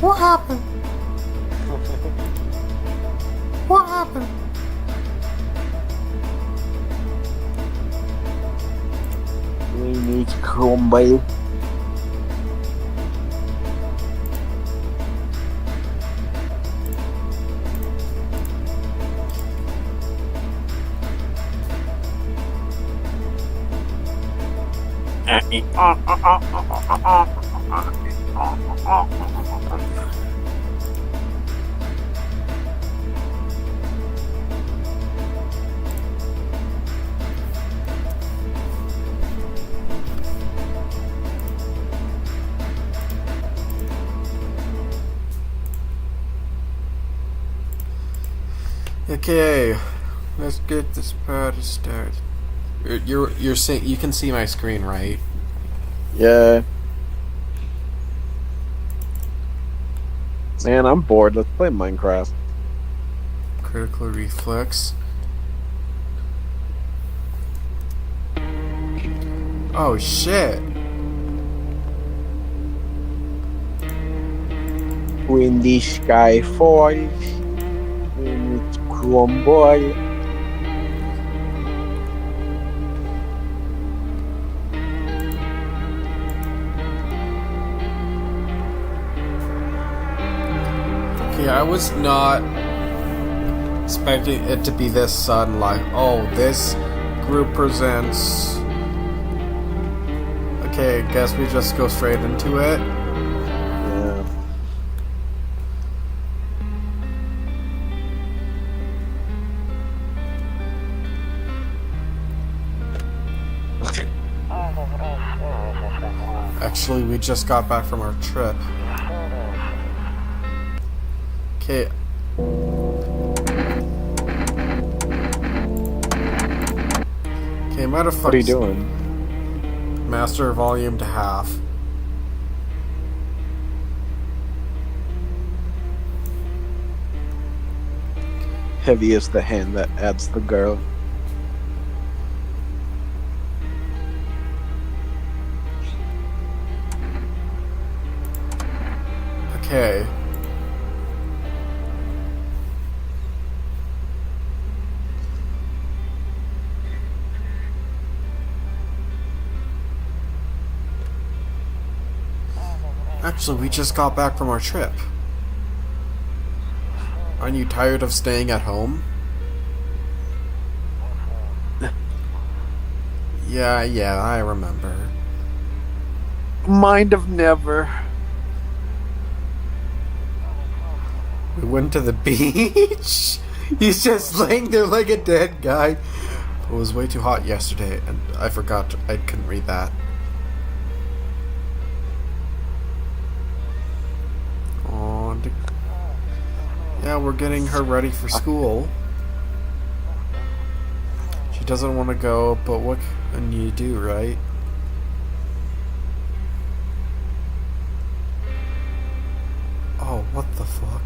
What happened? What happened? We need to crumble. Okay, let's get this party started. You're saying you can see my screen, right? Yeah. Man, I'm bored. Let's play Minecraft. Critical reflex. Oh shit! When the sky falls, we need to crumble. Okay, I was not expecting it to be this sudden. Like, oh, this group presents. Okay, guess we just go straight into it. Yeah. Actually, we just got back from our trip. Okay. Okay, motherfucker. What are you doing? Master volume to half. Heavy is the hand that adds the girl. Okay. Actually, we just got back from our trip. Aren't you tired of staying at home? Yeah, I remember. Mind of never. We went to the beach. He's just laying there like a dead guy. It was way too hot yesterday, and I forgot I couldn't read that. Yeah, we're getting her ready for school. She doesn't want to go, but what can you do, right? Oh, what the fuck?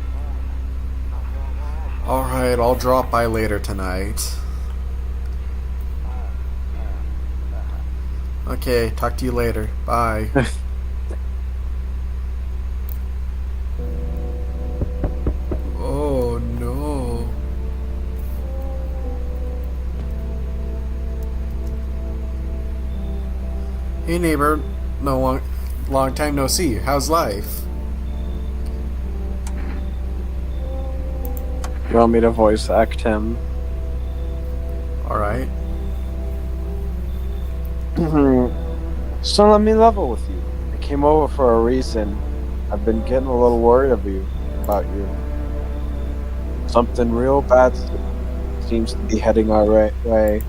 Alright, I'll drop by later tonight. Okay, talk to you later. Bye. Oh no. Hey neighbor, long time no see. How's life? You want me to voice act him? Alright. So let me level with you. I came over for a reason. I've been getting a little worried about you. Something real bad seems to be heading our way.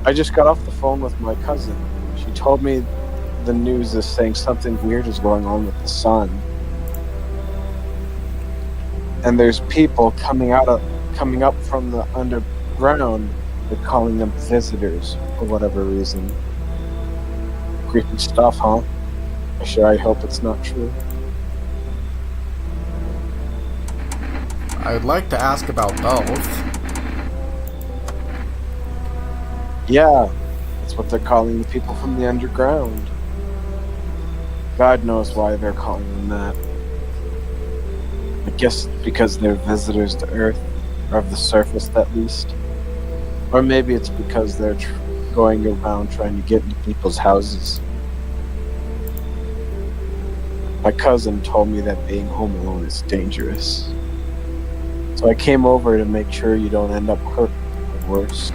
I just got off the phone with my cousin. She told me the news is saying something weird is going on with the sun. And there's people coming up from the underground. They're calling them visitors for whatever reason. Creepy stuff, huh? I hope it's not true. I'd like to ask about both. Yeah, that's what they're calling the people from the underground. God knows why they're calling them that. I guess because they're visitors to Earth, or of the surface at least. Or maybe it's because they're going around trying to get into people's houses. My cousin told me that being home alone is dangerous. So I came over to make sure you don't end up hurt or worse.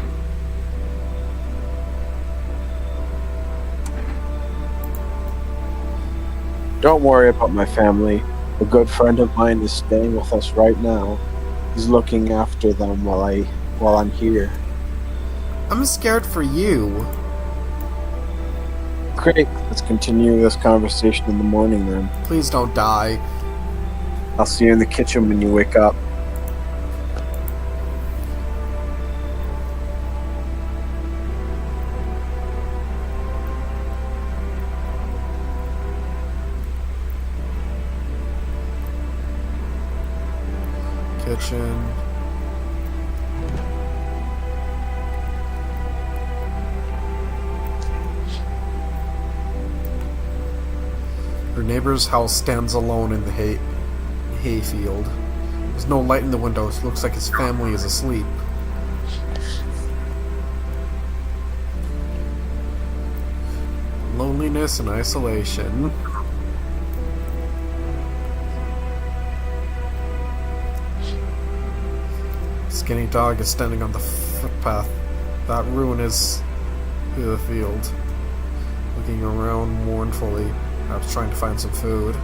Don't worry about my family. A good friend of mine is staying with us right now. He's looking after them while I'm here. I'm scared for you. Great. Let's continue this conversation in the morning then. Please don't die. I'll see you in the kitchen when you wake up. Kitchen. Her neighbor's house stands alone in the hayfield. There's no light in the windows. Looks like his family is asleep. Loneliness and isolation. Skinny dog is standing on the footpath. That ruin is the field. Looking around mournfully, perhaps trying to find some food.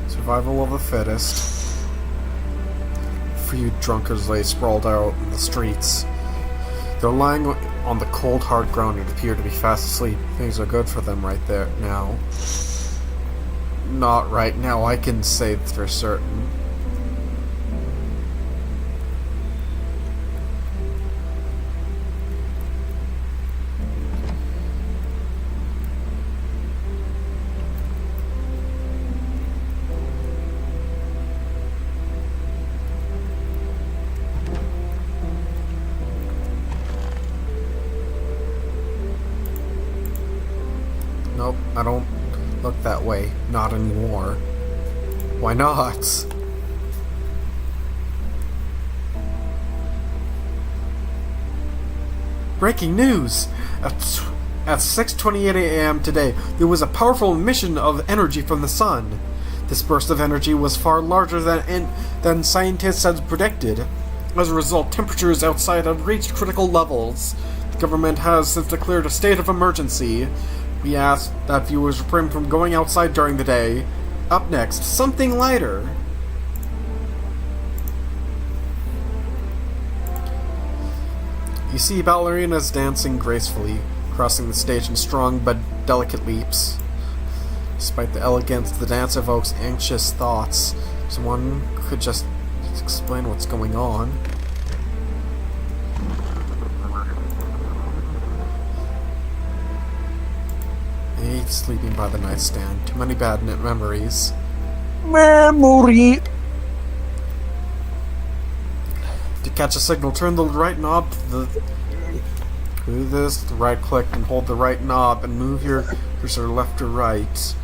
Survival of the fittest. A few drunkards lay sprawled out in the streets. They're lying on the cold, hard ground and appear to be fast asleep. Things are good for them right there now. Not right now, I can say for certain. Nope, I don't look that way. Not anymore. Why not? Breaking news! At 6:28 a.m. today, there was a powerful emission of energy from the sun. This burst of energy was far larger than scientists had predicted. As a result, temperatures outside have reached critical levels. The government has since declared a state of emergency. We ask that viewers refrain from going outside during the day. Up next, something lighter. You see ballerinas dancing gracefully, crossing the stage in strong but delicate leaps. Despite the elegance, the dance evokes anxious thoughts. Someone could just explain what's going on. I hate sleeping by the nightstand. Too many bad memories. Memory. To catch a signal, turn the right knob do this, right click and hold the right knob and move your cursor left or right.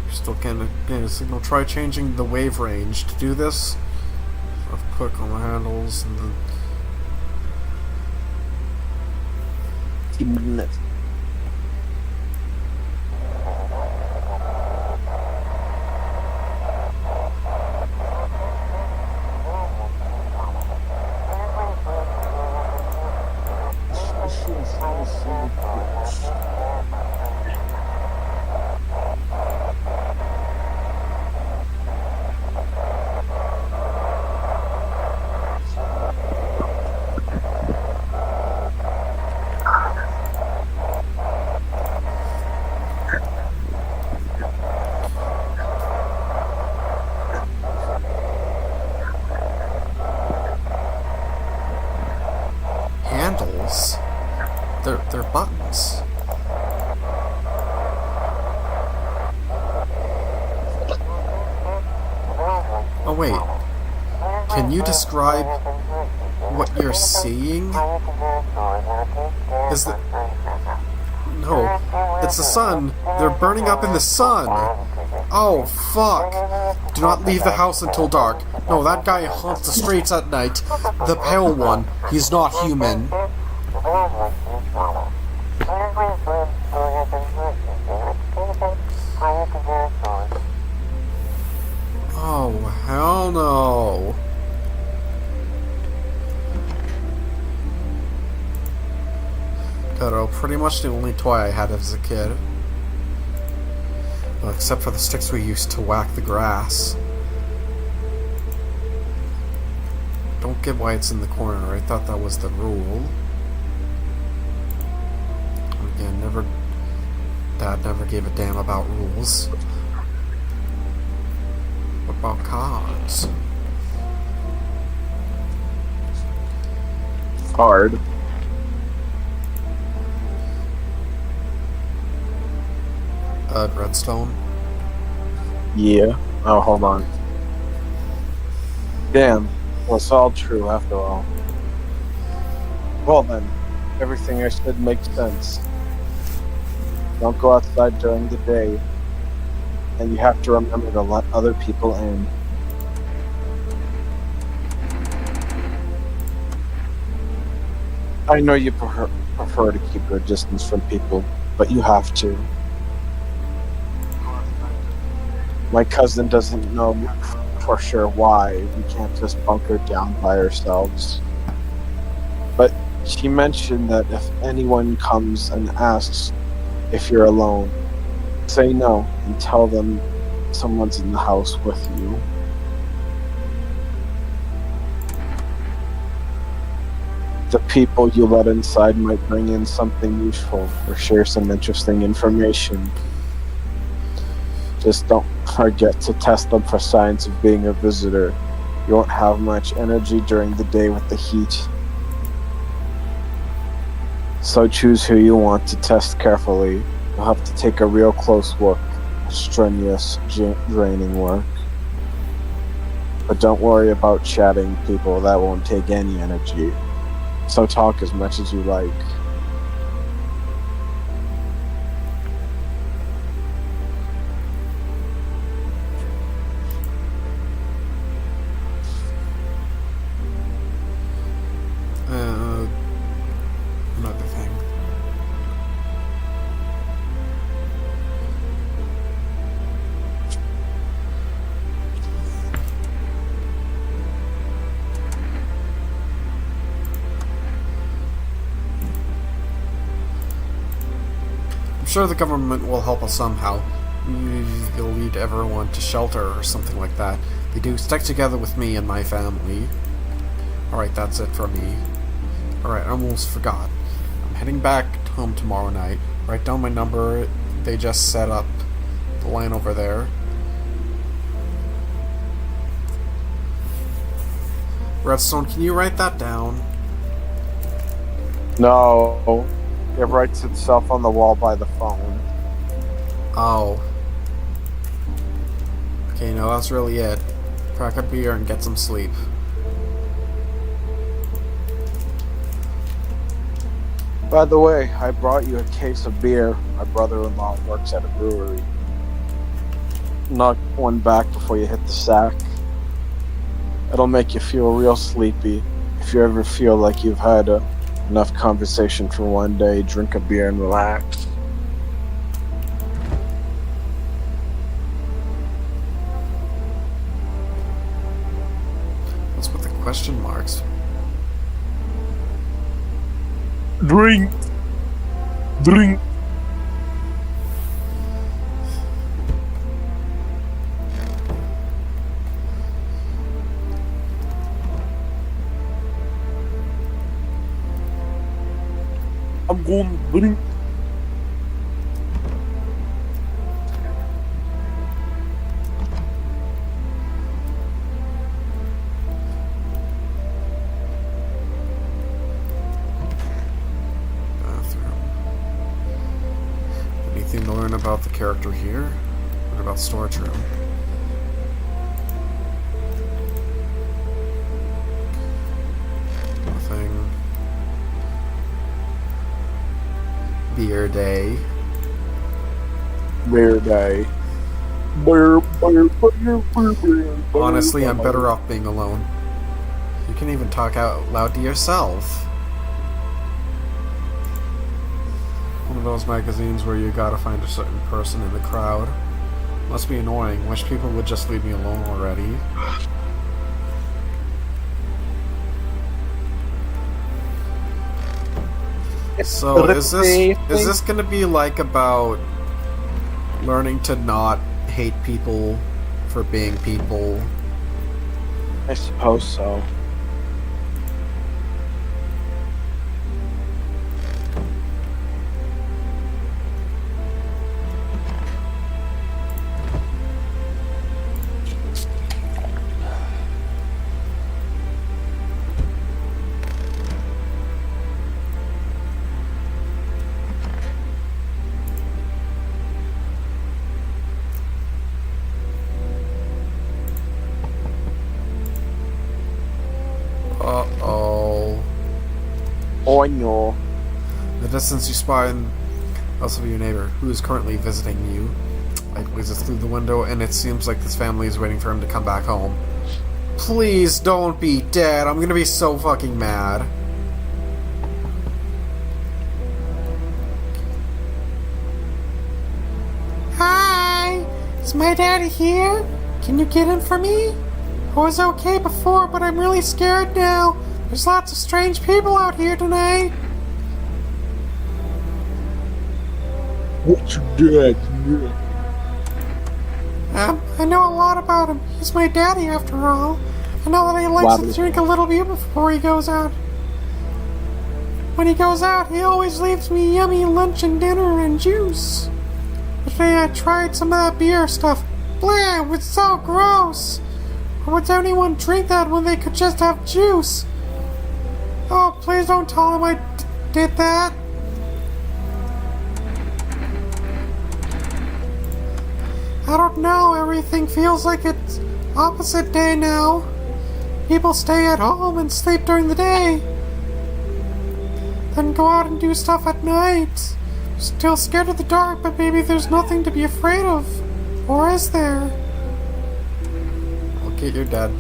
You're still getting a signal. Try changing the wave range. To do this, left click on the handles and then Minutes. handles. They're buttons. Oh wait. Can you describe what you're seeing? Is It's the sun. They're burning up in the sun. Oh, fuck. Do not leave the house until dark. No, that guy haunts the streets at night. The pale one. He's not human. Oh, hell no. Toto, pretty much the only toy I had as a kid. Well, except for the sticks we used to whack the grass. Don't get why it's in the corner. I thought that was the rule. Again, Dad never gave a damn about rules. What about cards? Hard. Redstone? Yeah. Oh, hold on. Damn. Well, it's all true after all. Well then, everything I said makes sense. Don't go outside during the day. And you have to remember to let other people in. I know you prefer to keep your distance from people, but you have to. My cousin doesn't know for sure why we can't just bunker down by ourselves. But she mentioned that if anyone comes and asks if you're alone, say no and tell them someone's in the house with you. The people you let inside might bring in something useful or share some interesting information. Just don't forget to test them for signs of being a visitor. You won't have much energy during the day with the heat. So choose who you want to test carefully. You'll have to take a real close look. Strenuous, draining work. But don't worry about chatting people. That won't take any energy. So talk as much as you like. Another thing. I'm sure the government will help us somehow. They'll lead everyone to shelter or something like that. They do stick together with me and my family. Alright, that's it for me. Alright, I almost forgot. I'm heading back home tomorrow night. Write down my number. They just set up the line over there. Redstone, can you write that down? No. It writes itself on the wall by the phone. Oh. Okay, no, that's really it. Crack a beer and get some sleep. By the way, I brought you a case of beer. My brother-in-law works at a brewery. Knock one back before you hit the sack. It'll make you feel real sleepy. If you ever feel like you've had enough conversation for one day, drink a beer and relax. What's with the question marks? Drink! Drink! I'm going to drink. Anything to learn about the character here? What about storage room? Nothing. Beer day. Bear day. Honestly, I'm better off being alone. You can even talk out loud to yourself. One of those magazines where you gotta find a certain person in the crowd. Must be annoying. Wish people would just leave me alone already. So is this gonna be like about learning to not hate people for being people? I suppose so. Uh-oh. Oh, no. In the distance you spy in house of your neighbor, who is currently visiting you. Light blazes through the window, and it seems like this family is waiting for him to come back home. Please don't be dead. I'm gonna be so fucking mad. Hi! Is my daddy here? Can you get him for me? I was okay before, but I'm really scared now. There's lots of strange people out here tonight. What's your dad? I know a lot about him. He's my daddy, after all. I know that he likes to drink a little beer before he goes out. When he goes out, he always leaves me yummy lunch and dinner and juice. But today I tried some of that beer stuff. Blah, it was so gross. Why would anyone drink that when they could just have juice? Oh, please don't tell him I did that. I don't know, everything feels like it's opposite day now. People stay at home and sleep during the day. Then go out and do stuff at night. Still scared of the dark, but maybe there's nothing to be afraid of. Or is there? I'll get your dad.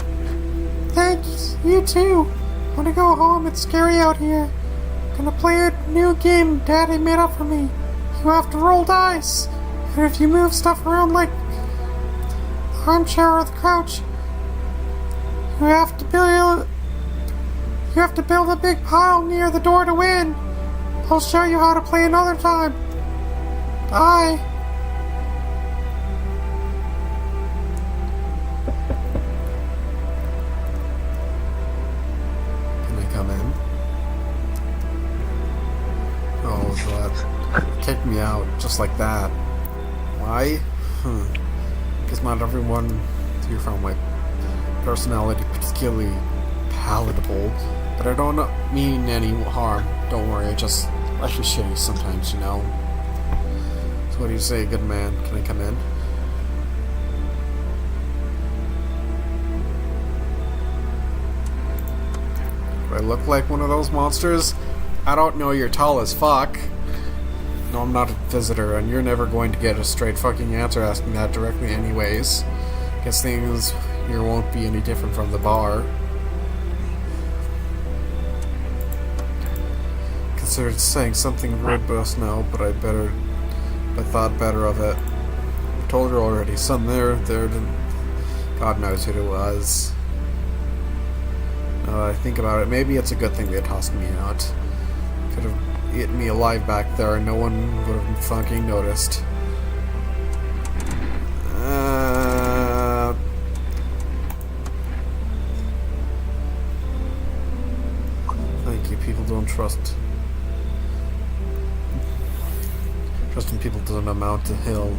Thanks, you too. Want to go home? It's scary out here. Gonna play a new game Daddy made up for me. You have to roll dice. And if you move stuff around like the armchair or the couch, you have to build a big pile near the door to win. I'll show you how to play another time. Bye. Can I come in? Oh, that kicked me out just like that. Why? Because not everyone here found my personality particularly palatable, but I don't mean any harm. Don't worry, I just like to be shitty sometimes, you know. So what do you say, good man? Can I come in? Do I look like one of those monsters? I don't know, you're tall as fuck. No, I'm not a visitor, and you're never going to get a straight fucking answer asking that directly anyways. Guess things here won't be any different from the bar. Considered saying something rude just now, but I thought better of it. I told her already, some there, God knows who it was. Now that I think about it, maybe it's a good thing they tossed me out. Could have eaten me alive back there and no one would have fucking noticed. Thank you, people don't trust. Trusting people doesn't amount to hill.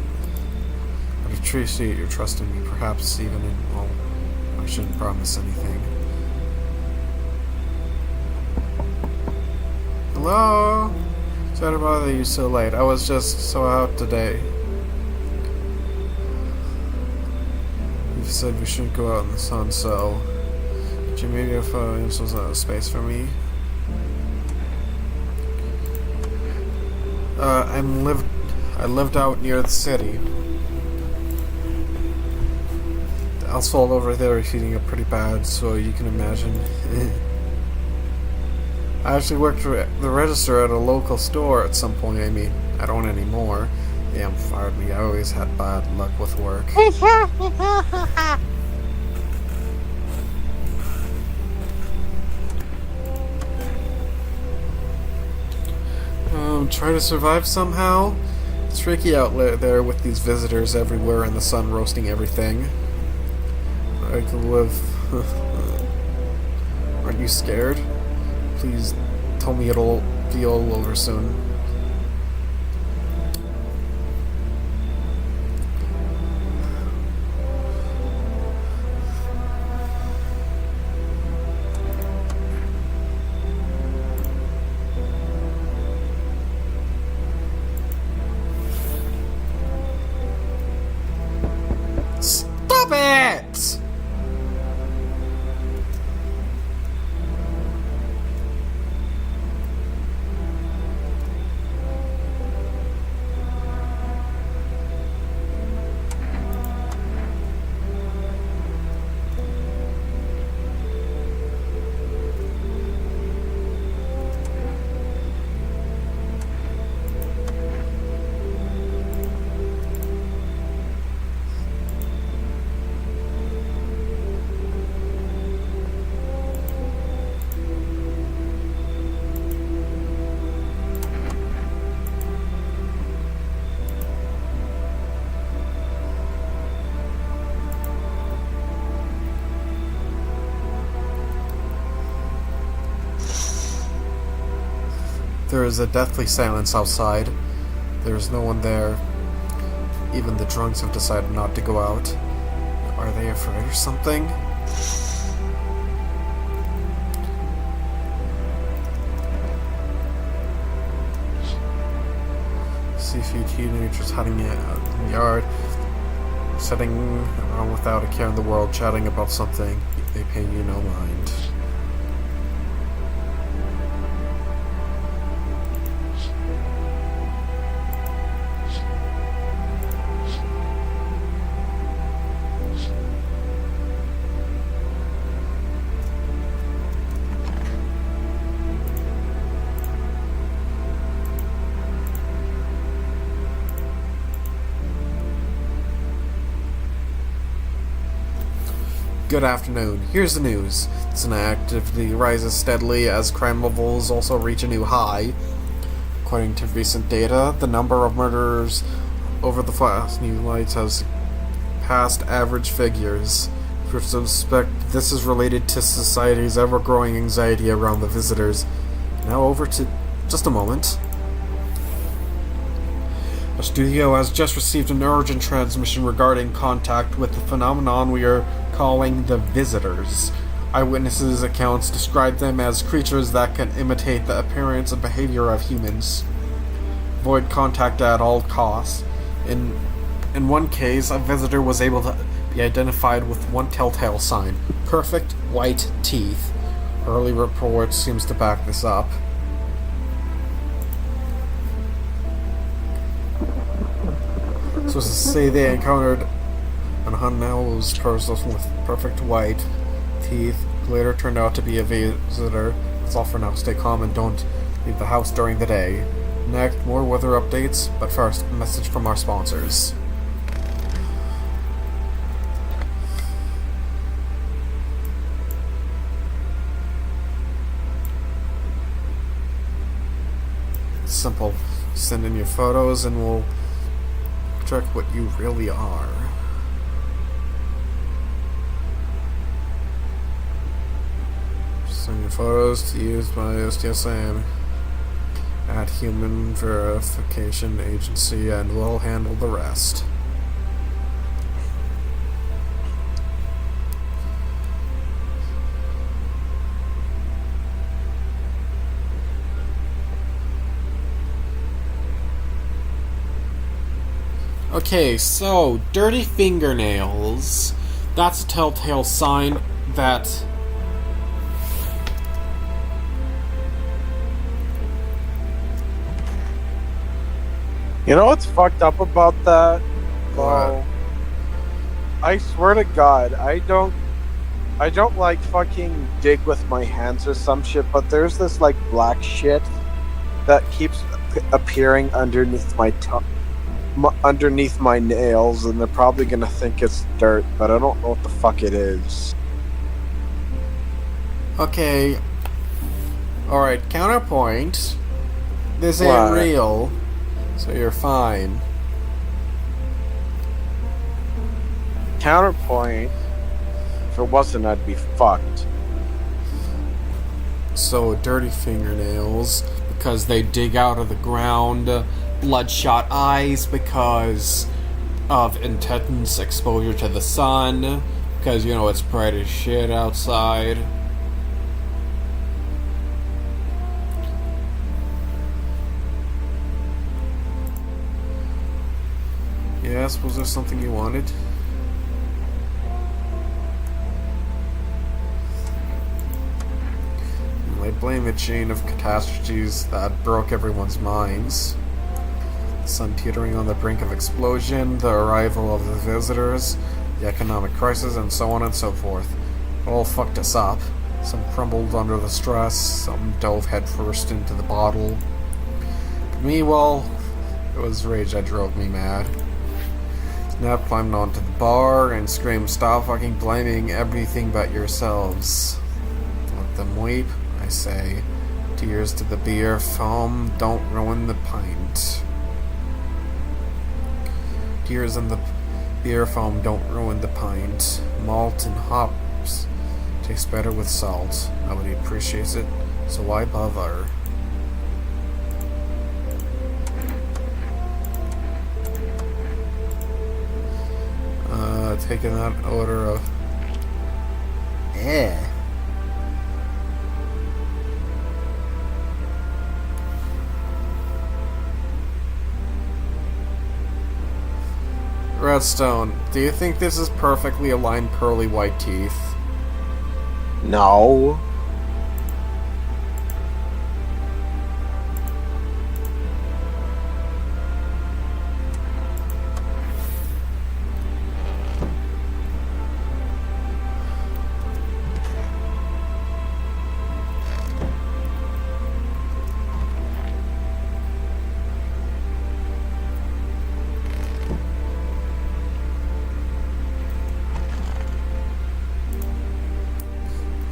But I appreciate your trust in me, perhaps even in, well, I shouldn't promise anything. Hello? Sorry to bother you so late. I was just so out today. You said we shouldn't go out in the sun, so... Could you maybe find some space for me? I lived out near the city. The asphalt over there is heating up pretty bad, so you can imagine. I actually worked the register at a local store at some point. I mean, I don't anymore. Damn, fired me. I always had bad luck with work. Try to survive somehow. It's tricky out there with these visitors everywhere and the sun roasting everything. I could live. Aren't you scared? Please tell me it'll be all over soon. Stop it! There is a deathly silence outside. There is no one there. Even the drunks have decided not to go out. Are they afraid or something? See a few teenagers hiding out in the yard, sitting around without a care in the world, chatting about something. They pay you no mind. Good afternoon. Here's the news. This activity rises steadily as crime levels also reach a new high. According to recent data, the number of murders over the last new lights has passed average figures. We suspect this is related to society's ever-growing anxiety around the visitors. Now over to... just a moment. Our studio has just received an urgent transmission regarding contact with the phenomenon we are calling the Visitors. Eyewitnesses' accounts describe them as creatures that can imitate the appearance and behavior of humans. Avoid contact at all costs. In one case, a visitor was able to be identified with one telltale sign: perfect white teeth. Early reports seems to back this up. So to say they encountered an unhoused person with perfect white teeth later turned out to be a visitor. That's all for now. Stay calm and don't leave the house during the day. Next, more weather updates, but first, a message from our sponsors. It's simple. Send in your photos and we'll check what you really are. Send your photos to use by STSM at Human Verification Agency and we'll handle the rest. Okay, so dirty fingernails. That's a telltale sign that You know what's fucked up about that? What? Mo? I swear to God, I don't like fucking dig with my hands or some shit, but there's this like black shit that keeps appearing underneath my underneath my nails, and they're probably gonna think it's dirt, but I don't know what the fuck it is. Okay. Alright, counterpoint. This ain't What? real, so you're fine. Counterpoint. If it wasn't, I'd be fucked. So, dirty fingernails, because they dig out of the ground, bloodshot eyes because of intense exposure to the sun, because, you know, it's bright as shit outside. Yes, was there something you wanted? I blame a chain of catastrophes that broke everyone's minds. The sun teetering on the brink of explosion, the arrival of the visitors, the economic crisis, and so on and so forth. It all fucked us up. Some crumbled under the stress, some dove headfirst into the bottle. But me, well, it was rage that drove me mad. Snap climbed onto the bar and screamed, "Stop fucking blaming everything but yourselves." Let them weep, I say. Tears to the beer foam, don't ruin the pint. Tears in the beer foam, don't ruin the pint. Malt and hops taste better with salt. Nobody appreciates it, so why bother? Taking that odor of... Eh. Redstone, do you think this is perfectly aligned pearly white teeth? No.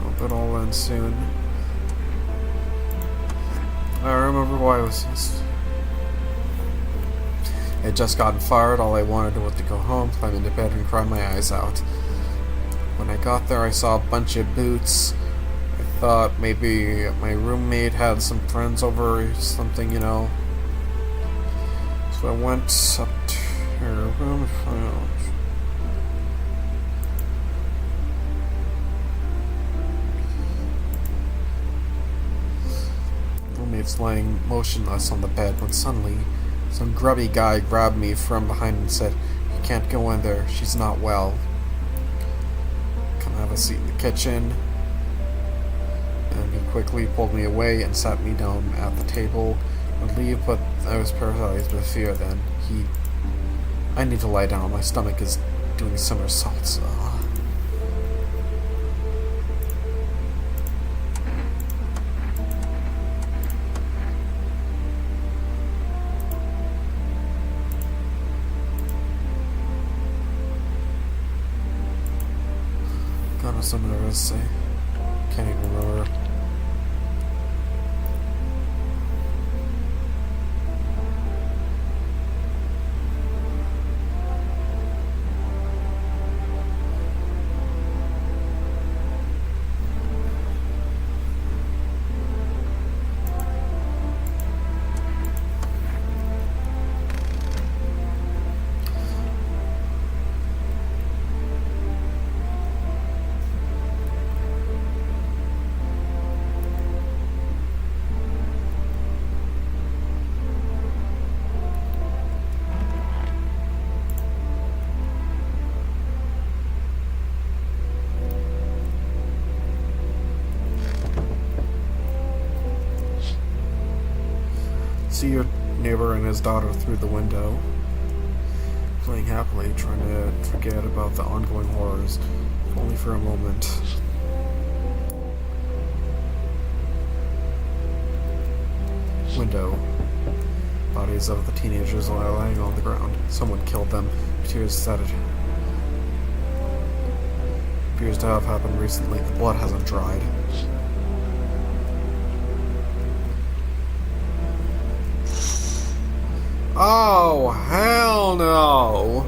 Hope it all ends soon. I remember why I was... I had just gotten fired, all I wanted was to go home, climb into bed, and cry my eyes out. When I got there, I saw a bunch of boots. I thought maybe my roommate had some friends over or something, you know. So I went up to her room and found out. Roommate's lying motionless on the bed when suddenly some grubby guy grabbed me from behind and said, "You can't go in there, she's not well. Come have a seat in the kitchen." And he quickly pulled me away and sat me down at the table. I'd leave, but I was paralyzed with fear then. I need to lie down, my stomach is doing somersaults. God, I'm so nervous. I can't even remember. See, neighbor and his daughter through the window, playing happily, trying to forget about the ongoing horrors, if only for a moment. Window. Bodies of the teenagers lie lying on the ground. Someone killed them. Tears started. Appears to have happened recently. The blood hasn't dried. Oh, hell no!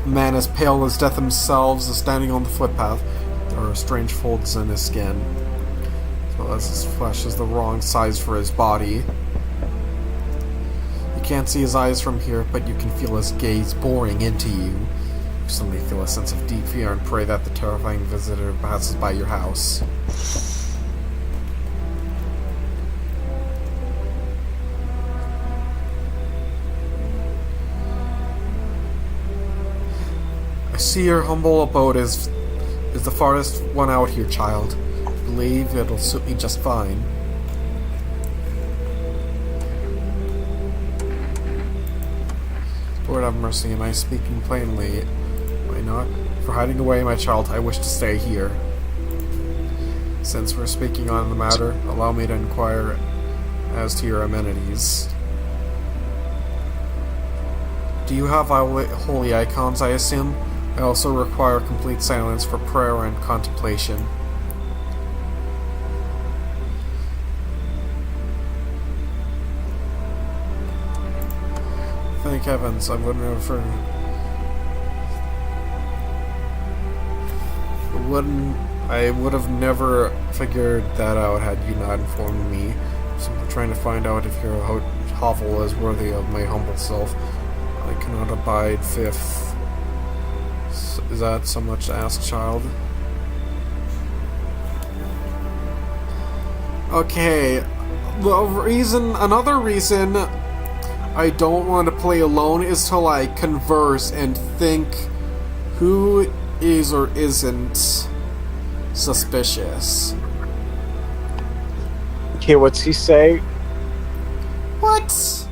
A man as pale as death himself is standing on the footpath. There are strange folds in his skin, as well as his flesh is the wrong size for his body. You can't see his eyes from here, but you can feel his gaze boring into you. You suddenly feel a sense of deep fear and pray that the terrifying visitor passes by your house. I see your humble abode is the farthest one out here, child. I believe it'll suit me just fine. Lord have mercy, am I speaking plainly? Why not? For hiding away, my child, I wish to stay here. Since we're speaking on the matter, allow me to inquire as to your amenities. Do you have holy icons, I assume? I also require complete silence for prayer and contemplation. Thank heavens, I would have never figured that out had you not informed me. I'm simply trying to find out if your hovel is worthy of my humble self. I cannot abide fifth. Is that so much to ask, child? Okay, another reason I don't want to play alone is to like converse and think who is or isn't suspicious. Okay, what's he say? What?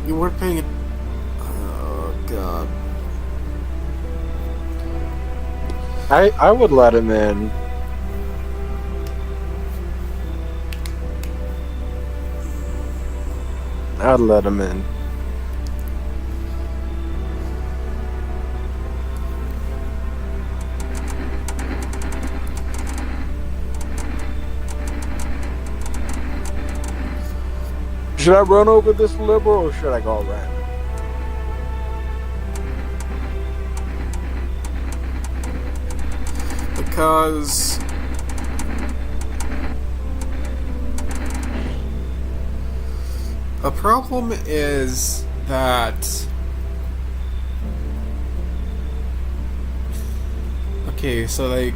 You weren't paying it. Oh god. I would let him in. I'd let him in. Should I run over this liberal or should I go around? Because a problem is that okay, so they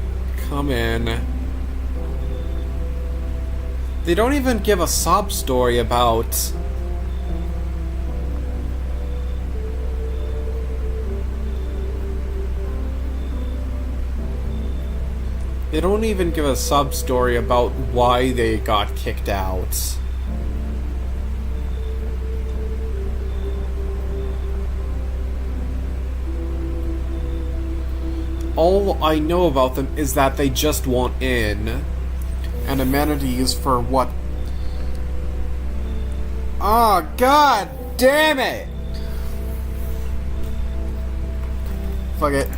come in. They don't even give a sob story about They don't even give a sub-story about why they got kicked out. All I know about them is that they just want in. And amenities for what? Oh, god damn it! Fuck it.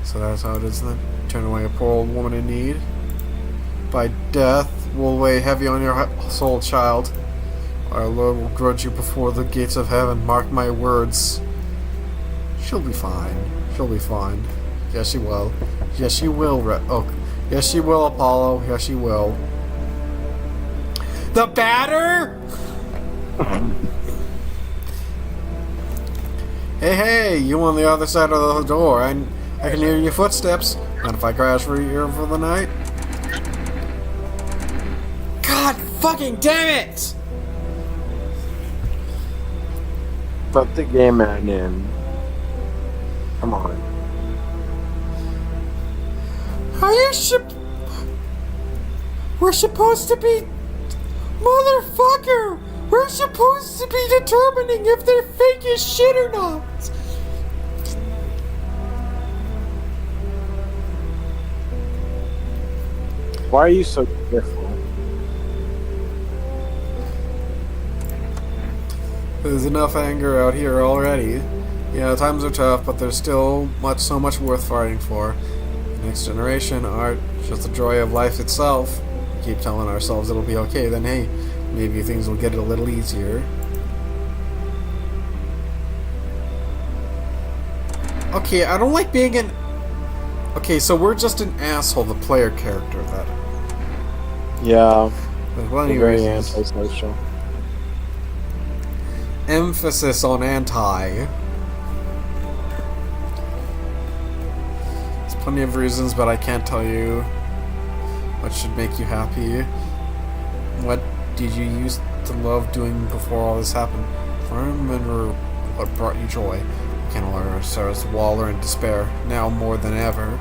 So that's how it is then. Turn away a poor old woman in need. By death will weigh heavy on your soul, child. Our Lord will grudge you before the gates of heaven. Mark my words. She'll be fine. She'll be fine. Yes, she will. Yes, she will. Yes, she will, Apollo. Yes, she will. The batter? Hey, you on the other side of the door. I can hear your footsteps. Not if I crash for here for the night. God fucking damn it! Let the game man in. Come on. Are you We're supposed to be... Motherfucker! We're supposed to be determining if they're fake as shit or not. Why are you so careful? There's enough anger out here already. Yeah, times are tough, but there's still so much worth fighting for. Next generation, art, just the joy of life itself. We keep telling ourselves it'll be okay, then hey, maybe things will get a little easier. Okay, I don't like being an... Okay, so we're just an asshole, the player character, that... Yeah, Well, very anyways, antisocial. emphasis on anti. There's plenty of reasons, but I can't tell you what should make you happy. What did you used to love doing before all this happened? I remember what brought you joy. Kenwalker starts to wallow in despair, now more than ever.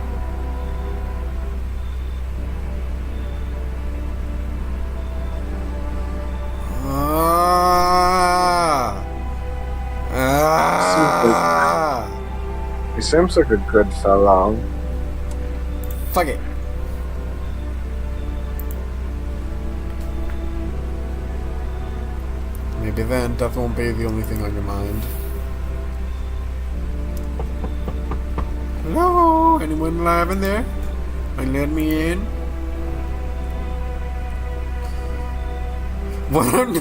He seems like a good fellow. Fuck it. Maybe then death won't be the only thing on your mind. Hello? Anyone alive in there? Might let me in? What?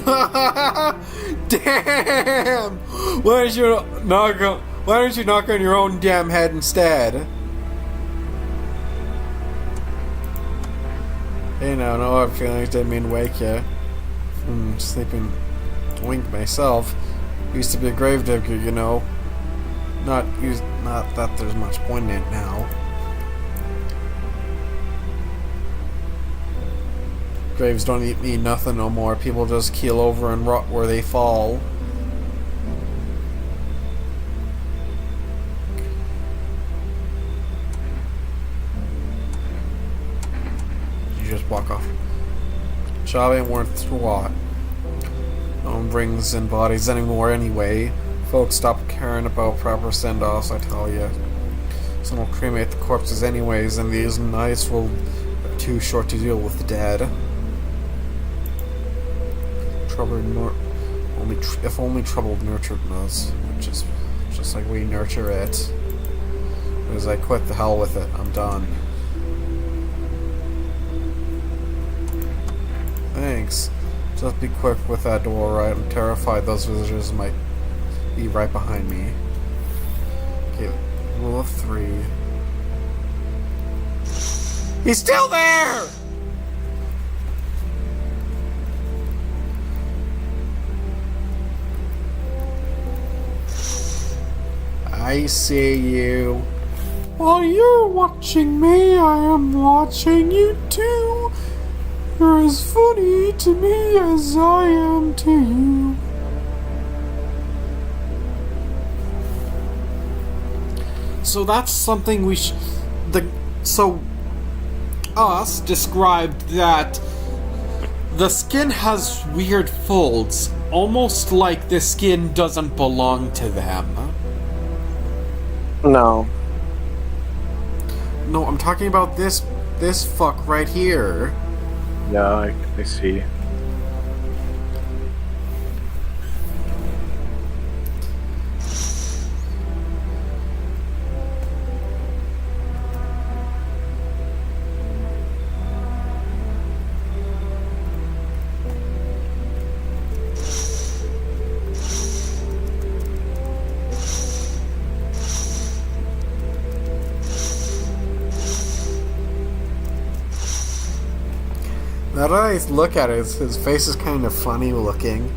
Damn! Why don't you knock on your own damn head instead? Hey now, no hard feelings, didn't mean to wake you. Sleeping wink myself. Used to be a gravedigger, you know. Not that there's much point in it now. Graves don't mean nothing no more. People just keel over and rot where they fall. You just walk off. Job ain't worth what. No one brings in bodies anymore anyway. Folks stop caring about proper send-offs, I tell you. Some will cremate the corpses anyways, and these nights are too short to deal with the dead. If only trouble nurtured us, which is just like we nurture it. As I quit, the hell with it. I'm done. Thanks. Just be quick with that door, right? I'm terrified those visitors might be right behind me. Okay, rule of 3. He's still there! I see you. While you're watching me, I am watching you too. You're as funny to me as I am to you. So that's something we us described that the skin has weird folds, almost like the skin doesn't belong to them. No. No, I'm talking about this fuck right here. Yeah, I see. Now that I look at it, his face is kind of funny looking.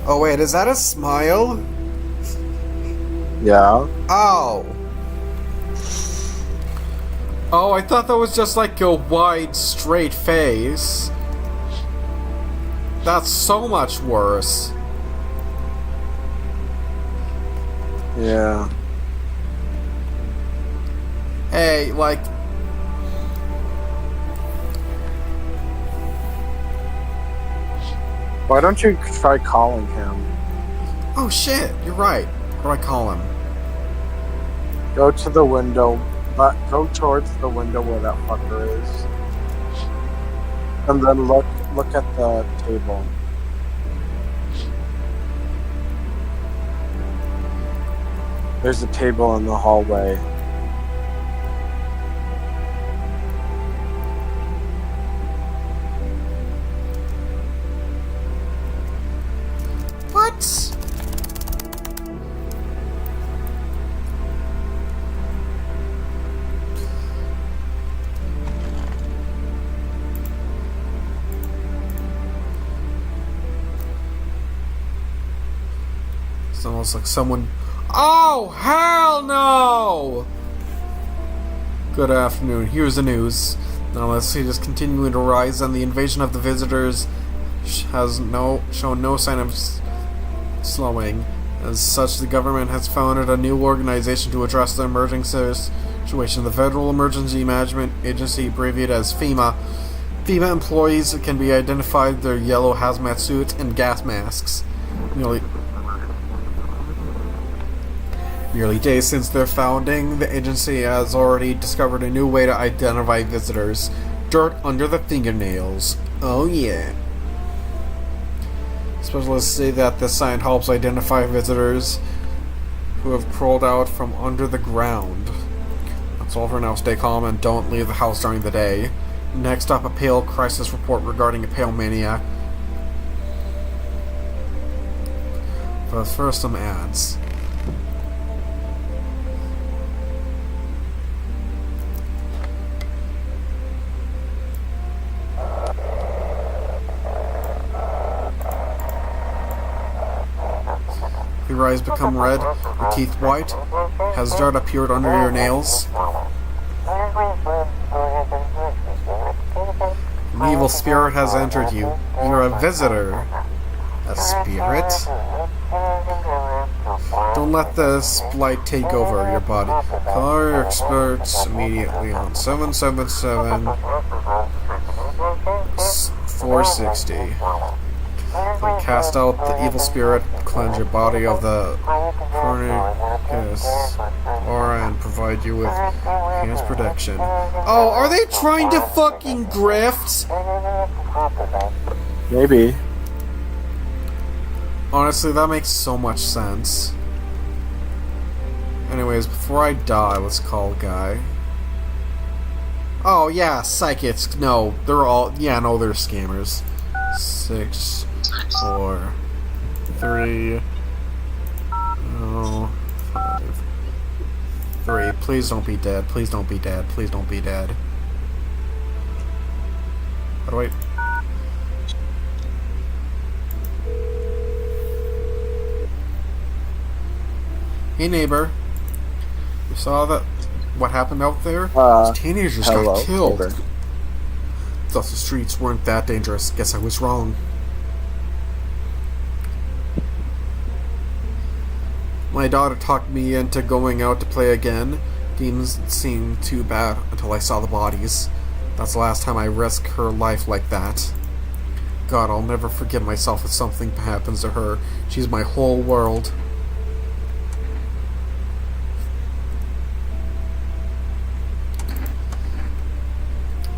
Oh wait, is that a smile? Yeah. Ow! Oh, I thought that was just like a wide, straight face. That's so much worse. Yeah. Hey, like... Why don't you try calling him? Oh shit, you're right. What do I call him? Go to the window, but go towards the window where that fucker is. And then look at the table. There's a table in the hallway. What? It's almost like someone... Oh, hell no! Good afternoon. Here's the news. Now let's see, just continuing to rise, and the invasion of the visitors has shown no sign of slowing. As such, the government has founded a new organization to address the emerging situation. The Federal Emergency Management Agency, abbreviated as FEMA. FEMA employees can be identified with their yellow hazmat suits and gas masks. Nearly days since their founding, the agency has already discovered a new way to identify visitors. Dirt under the fingernails. Oh yeah. Specialists say that this sign helps identify visitors who have crawled out from under the ground. That's all for now. Stay calm and don't leave the house during the day. Next up, a pale crisis report regarding a pale maniac. But first, some ads. Your eyes become red, your teeth white. Has dirt appeared under your nails? An evil spirit has entered you. You're a visitor. A spirit? Don't let this blight take over your body. Call your experts immediately on 777 460. Cast out the evil spirit, cleanse your body of the Cornicus aura, and provide you with enhanced protection. Oh, are they trying to fucking grift? Maybe. Honestly, that makes so much sense. Anyways, before I die, let's call a guy. Oh, yeah, psychics. No, they're all... Yeah, no, they're scammers. 6, 4, 3, 5, 3. Please don't be dead. Please don't be dead. Please don't be dead. How do I... Hey neighbor. You saw that? What happened out there? These teenagers got killed. Neighbor. Thought the streets weren't that dangerous. Guess I was wrong. My daughter talked me into going out to play again. Demons seemed too bad until I saw the bodies. That's the last time I risked her life like that. God, I'll never forgive myself if something happens to her. She's my whole world.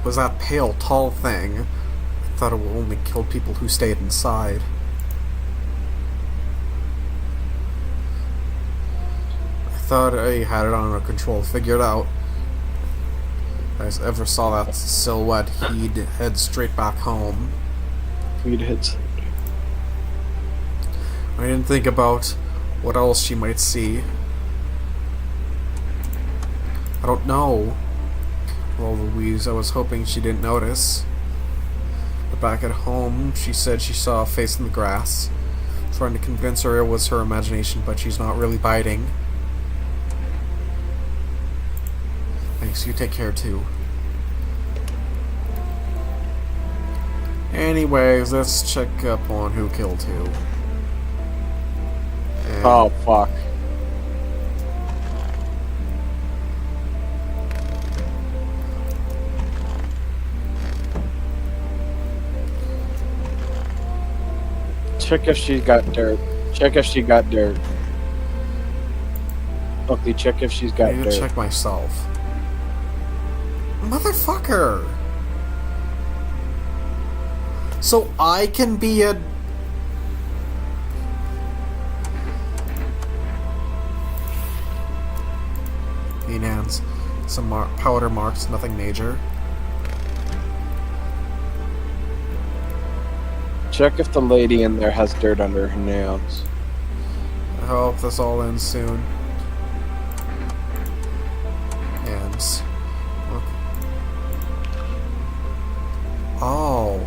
Was that pale, tall thing. I thought it would only kill people who stayed inside. I thought I had it under control, figured out. If I ever saw that silhouette, he'd head straight back home. He'd head. I didn't think about what else she might see. I don't know. Well, Louise, I was hoping she didn't notice. But back at home, she said she saw a face in the grass. Trying to convince her it was her imagination, but she's not really biting. Thanks, you take care too. Anyways, let's check up on who killed who. And oh, fuck. Check if she got dirt. Check if she got dirt. Okay, check if she's I got need to dirt. check myself. Motherfucker! So I can be a... Clean hands. Some powder marks, nothing major. Check if the lady in there has dirt under her nails. I hope this all ends soon. Hands. Look. Oh.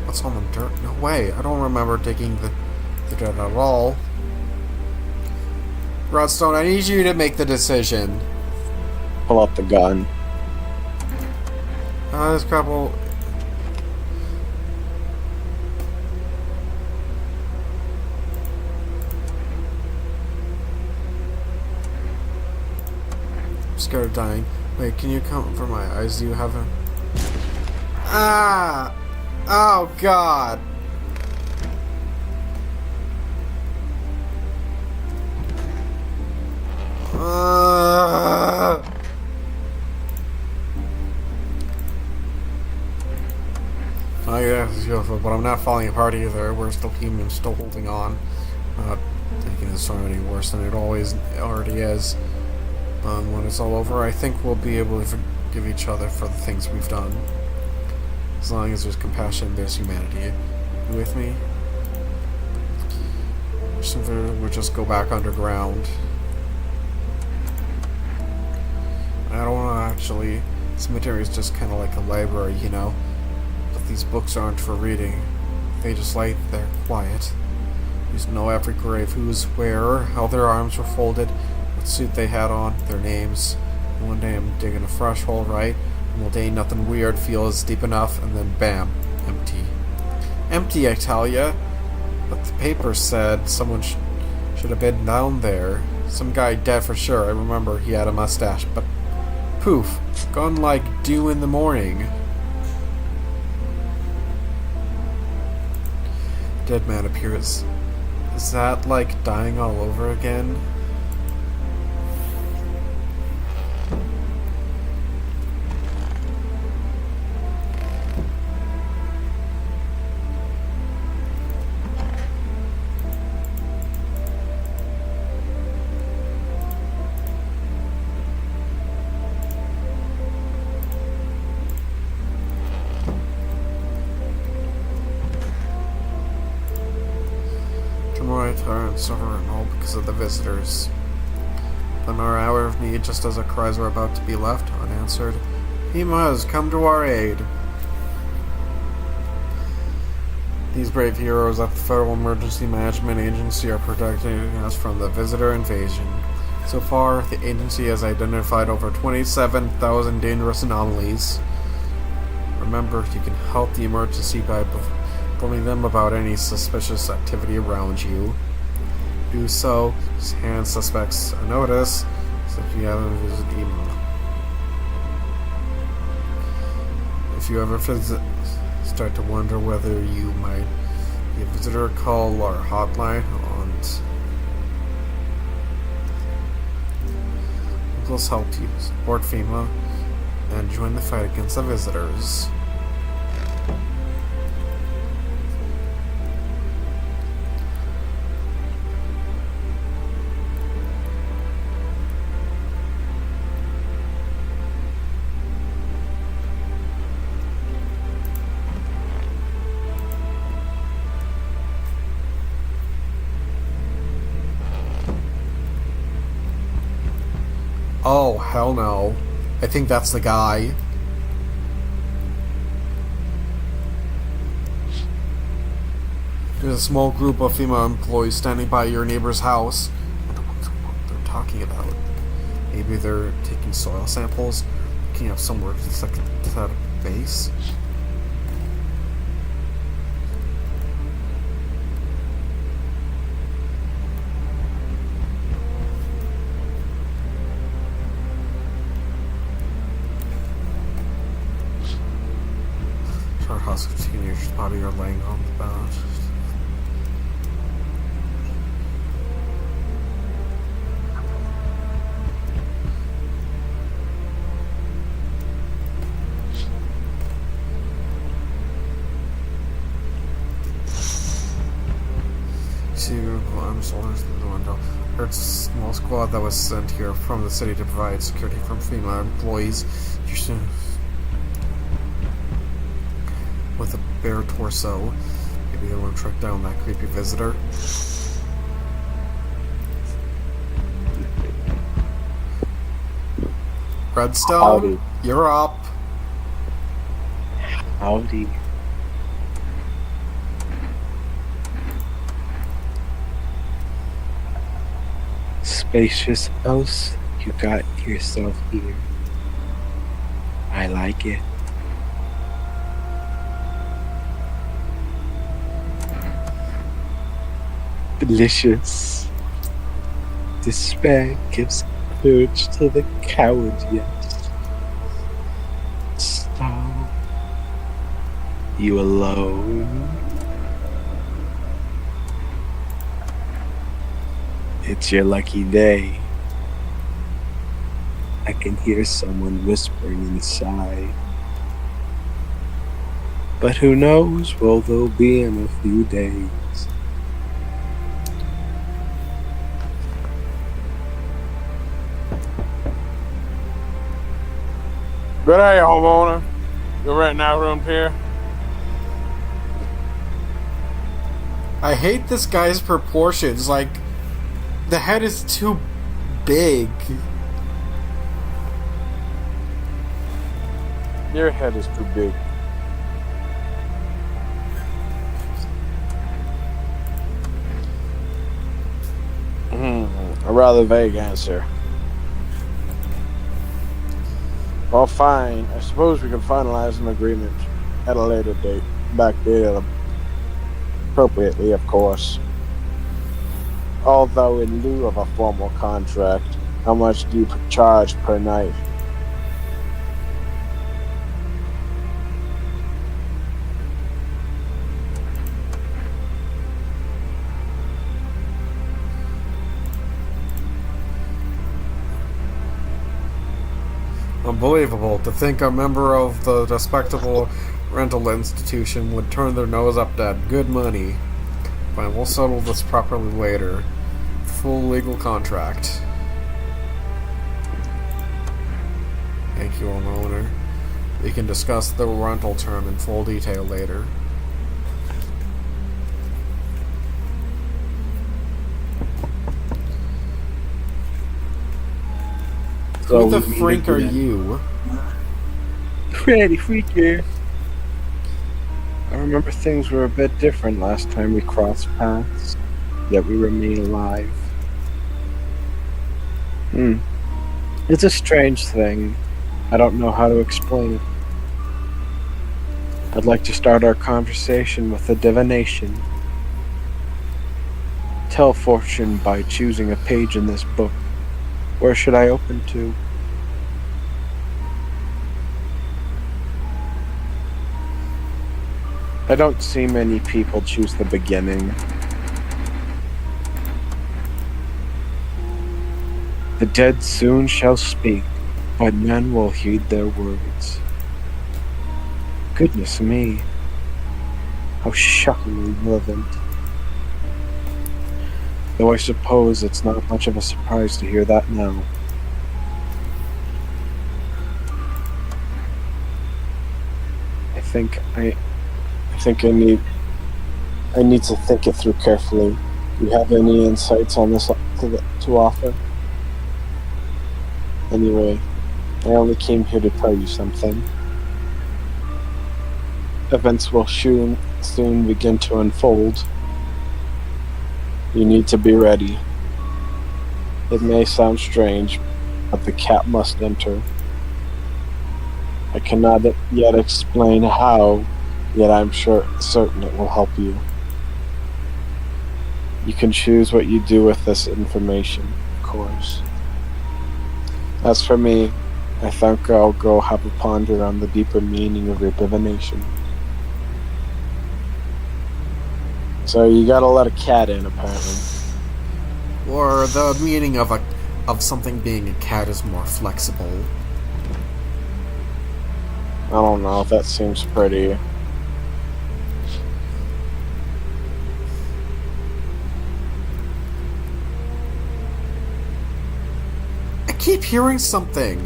What's on the dirt? No way. I don't remember digging the dirt at all. Redstone, I need you to make the decision. Pull out the gun. There's a couple... I'm scared of dying. Wait, can you come for my eyes? Do you have a... Ah! Oh, God! Oh yeah, it's beautiful, but I'm not falling apart either. We're still humans, still holding on. Not taking this storm any worse than it already is. When it's all over, I think we'll be able to forgive each other for the things we've done. As long as there's compassion, there's humanity. You with me? We'll just go back underground. I don't want to actually... Cemetery is just kind of like a library, you know? But these books aren't for reading. They just lie there quiet. You just know every grave, who's where, how their arms were folded, what suit they had on, their names. And one day I'm digging a fresh hole, right? And one day nothing weird feels deep enough, and then bam, empty. Empty, I tell ya! But the paper said someone should have been down there. Some guy dead for sure. I remember he had a mustache, but poof, gone like dew in the morning. Dead man appears. Is that like dying all over again? And suffer and all because of the visitors. In our hour of need, just as our cries were about to be left unanswered, Hema has come to our aid. These brave heroes at the Federal Emergency Management Agency are protecting us from the visitor invasion. So far, the agency has identified over 27,000 dangerous anomalies. Remember, you can help the emergency by informing them about any suspicious activity around you. Do so, just hand suspects a notice, so if you haven't visited email. If you ever start to wonder whether you might be a visitor, call our hotline and we'll help you support FEMA and join the fight against the visitors. Oh, hell no. I think that's the guy. There's a small group of female employees standing by your neighbor's house. I don't know what they're talking about. Maybe they're taking soil samples, looking up somewhere just like at a base. Hard husk of teenager's body are laying on the bed. See, I'm soldiers through the window. Heard a small squad that was sent here from the city to provide security from female employees. With a bare torso. Maybe they want to track down that creepy visitor. Redstone, Howdy. you're up. Howdy. Spacious house you got yourself here. I like it. Delicious. Despair gives courage to the coward, yes. So, you alone? It's your lucky day. I can hear someone whispering inside. But who knows where they'll be in a few days. Good day, homeowner. You're renting out rooms here? I hate this guy's proportions. Like, the head is too big. Your head is too big. A rather vague answer. Well, fine. I suppose we can finalize an agreement at a later date. Backdated appropriately, of course. Although in lieu of a formal contract, how much do you charge per night? Unbelievable to think a member of the respectable rental institution would turn their nose up at good money. Fine, we'll settle this properly later. Full legal contract. Thank you, homeowner. We can discuss the rental term in full detail later. Who the freak are you? Freddy Freaker. I remember things were a bit different last time we crossed paths, yet we remain alive. It's a strange thing. I don't know how to explain it. I'd like to start our conversation with a divination. Tell fortune by choosing a page in this book. Where should I open to? I don't see many people choose the beginning. The dead soon shall speak, but none will heed their words. Goodness me, how shockingly relevant. Though I suppose it's not much of a surprise to hear that now. I think I need to think it through carefully. Do you have any insights on this to offer? Anyway, I only came here to tell you something. Events will soon begin to unfold. You need to be ready. It may sound strange, but the cat must enter. I cannot yet explain how, yet I'm certain it will help you. You can choose what you do with this information, of course. As for me, I think I'll go have a ponder on the deeper meaning of your divination. So you gotta let a cat in, apparently. Or the meaning of something being a cat is more flexible. I don't know. That seems pretty. I keep hearing something.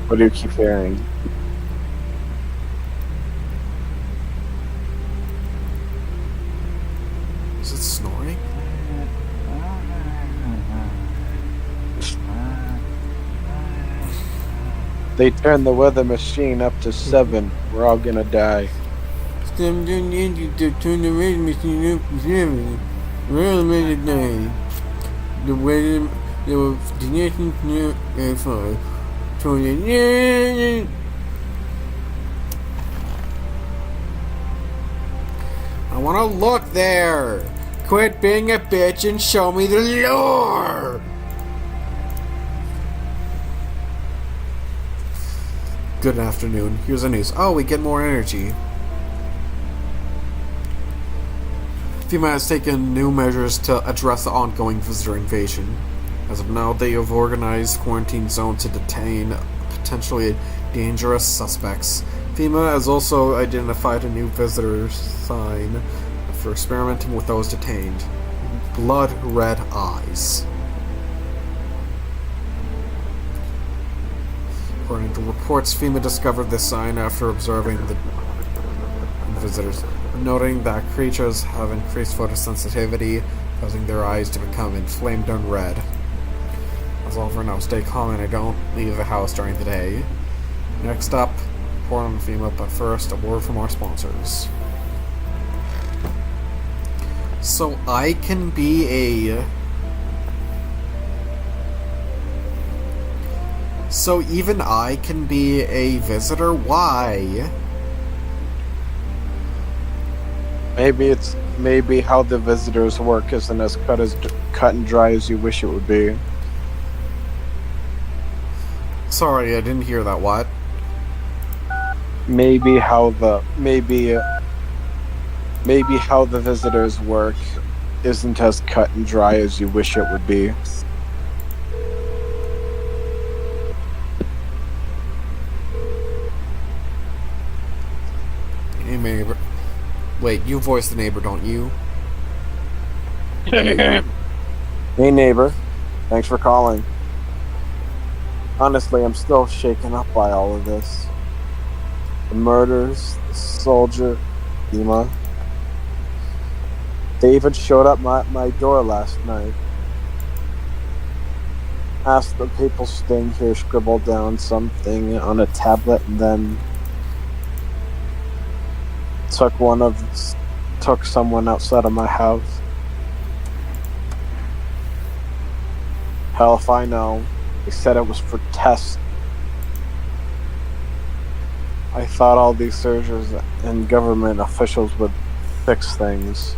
What do you keep hearing? Is it snoring? They turned the weather machine up to 7. We're all gonna die. Turn the radio machine up to 7. We're all gonna die. The weather, the nation's new and 5. I wanna look there! Quit being a bitch and show me the lure! Good afternoon. Here's the news. Oh, we get more energy. FEMA has taken new measures to address the ongoing visitor invasion. As of now, they have organized quarantine zones to detain potentially dangerous suspects. FEMA has also identified a new visitor sign for experimenting with those detained. Blood red eyes. According to reports, FEMA discovered this sign after observing the visitors, noting that creatures have increased photosensitivity, causing their eyes to become inflamed and red. As all for now, stay calm and I don't leave the house during the day. Next up, report on FEMA, but first, a word from our sponsors. So I can be a... So even I can be a visitor? Why? Maybe how the visitors work isn't as cut and dry as you wish it would be. Sorry, I didn't hear that. What? Maybe how the visitors work isn't as cut and dry as you wish it would be. Hey, neighbor. Wait, you voice the neighbor, don't you? Hey neighbor, thanks for calling. Honestly, I'm still shaken up by all of this. The murders, the soldier, FEMA. They even showed up my door last night. Asked the people staying here scribble down something on a tablet and then took someone outside of my house. Hell if I know. They said it was for tests. I thought all these surgeons and government officials would fix things.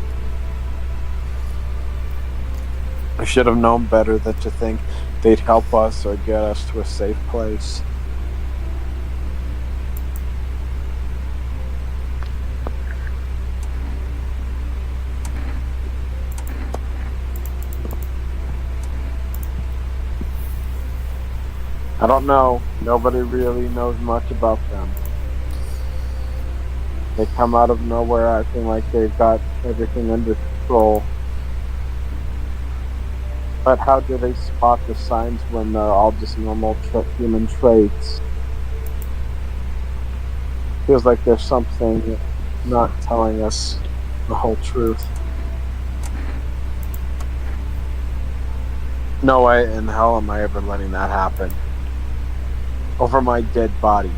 I should have known better than to think they'd help us or get us to a safe place. I don't know. Nobody really knows much about them. They come out of nowhere acting like they've got everything under control. But how do they spot the signs when they're all just normal human traits? Feels like there's something not telling us the whole truth. No way in hell am I ever letting that happen. Over my dead body.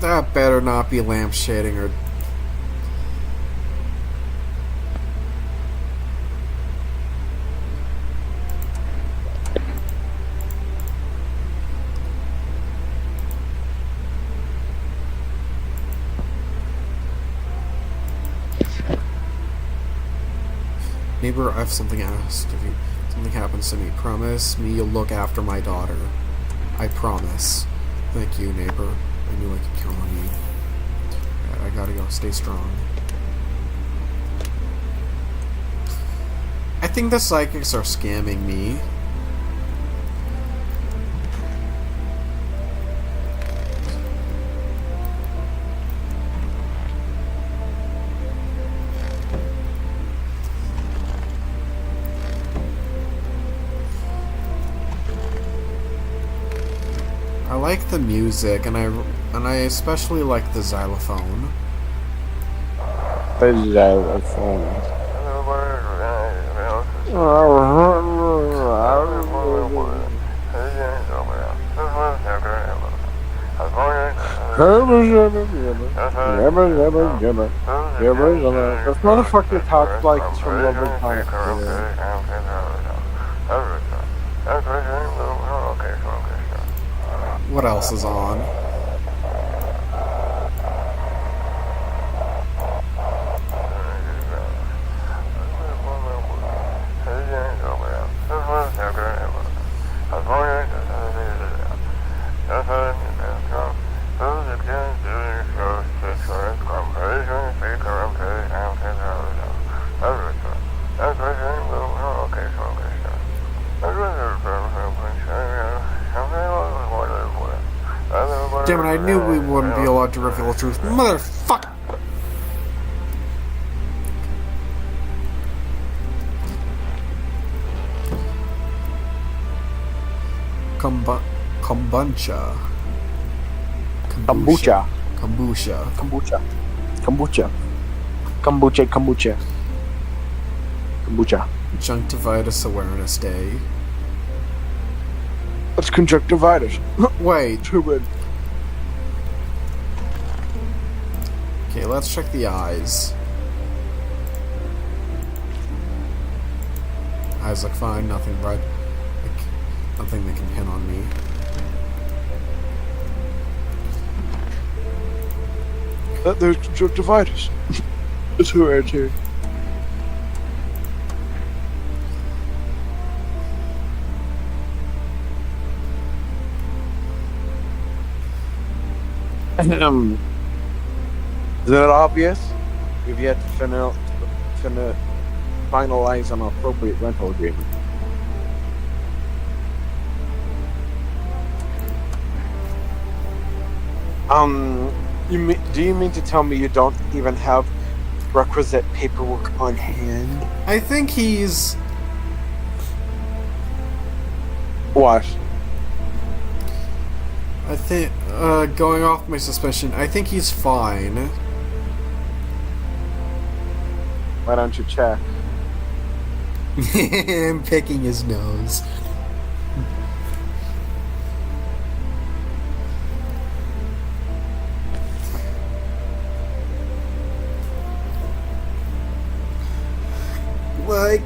That better not be lampshading or... Neighbor, I have something asked. If something happens to me, promise me you'll look after my daughter. I promise. Thank you, neighbor. I knew I could count on you. I gotta go. Stay strong. I think the psychics are scamming me. I like the music, and I especially like the xylophone. The xylophone. This motherfucker talks like he's from Lovely Planet. What else is on? Damn it, I knew we wouldn't be allowed to reveal the truth. Motherfucker! Kombucha. Kombucha. Kombucha. Kombucha. Kombucha. Kombucha. Kombucha. Conjunctivitis Awareness Day. It's conjunctivitis. Wait. Too bad. Okay, let's check the eyes. Eyes look fine, nothing right. Nothing they can pin on me. There's conjunctivitis. It's hereditary. Is it obvious? We've yet to finalize an appropriate rental agreement. Do you mean to tell me you don't even have requisite paperwork on hand? I think he's... What? I think, going off my suspicion, I think he's fine. Why don't you check? I'm picking his nose. Like...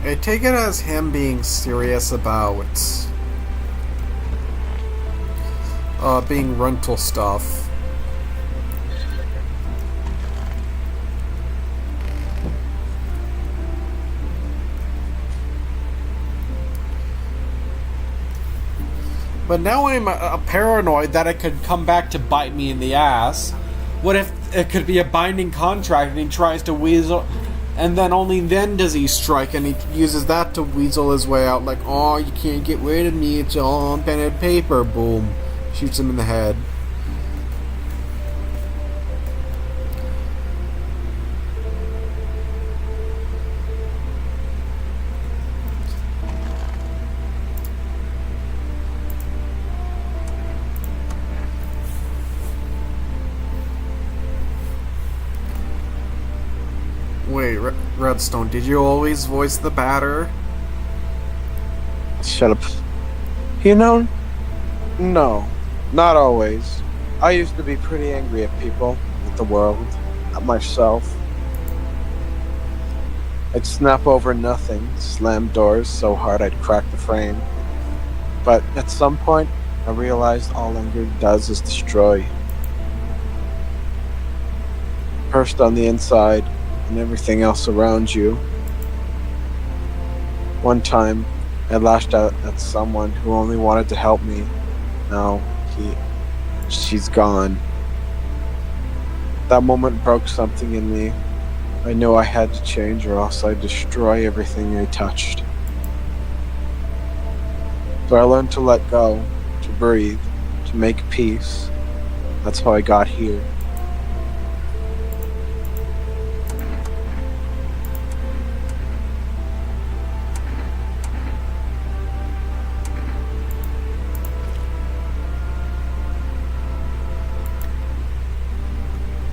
I take it as him being serious about being rental stuff. But now I'm paranoid that it could come back to bite me in the ass. What if it could be a binding contract and he tries to weasel And then only then does he strike, and he uses that to weasel his way out, like, oh, you can't get rid of me, it's all on pen and paper. Boom. Shoots him in the head. Wait, Redstone, did you always voice the batter? Shut up. You know, no, not always. I used to be pretty angry at people, at the world, at myself. I'd snap over nothing, slam doors so hard I'd crack the frame. But at some point, I realized all anger does is destroy. First on the inside, and everything else around you. One time, I lashed out at someone who only wanted to help me. Now, she's gone. That moment broke something in me. I knew I had to change or else I'd destroy everything I touched. So I learned to let go, to breathe, to make peace. That's how I got here.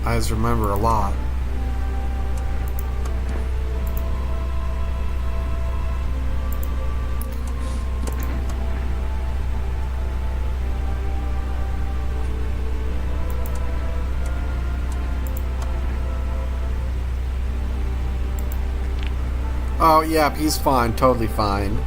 I just remember a lot. Oh, yeah, he's fine, totally fine.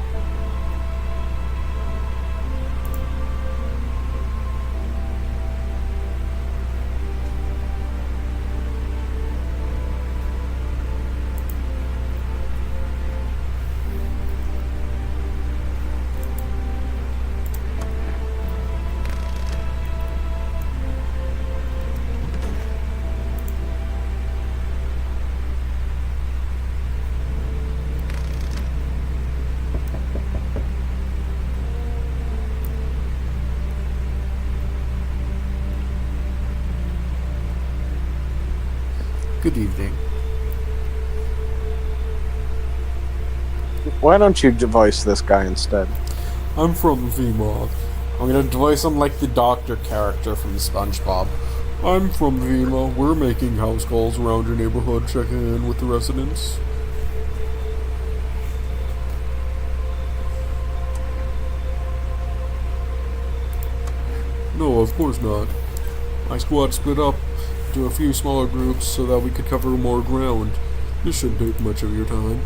Good evening. Why don't you voice this guy instead? I'm from VMOD. I'm gonna voice him like the doctor character from SpongeBob. I'm from VMA. We're making house calls around your neighborhood, checking in with the residents. No, of course not. My squad split up into a few smaller groups so that we could cover more ground. This shouldn't take much of your time.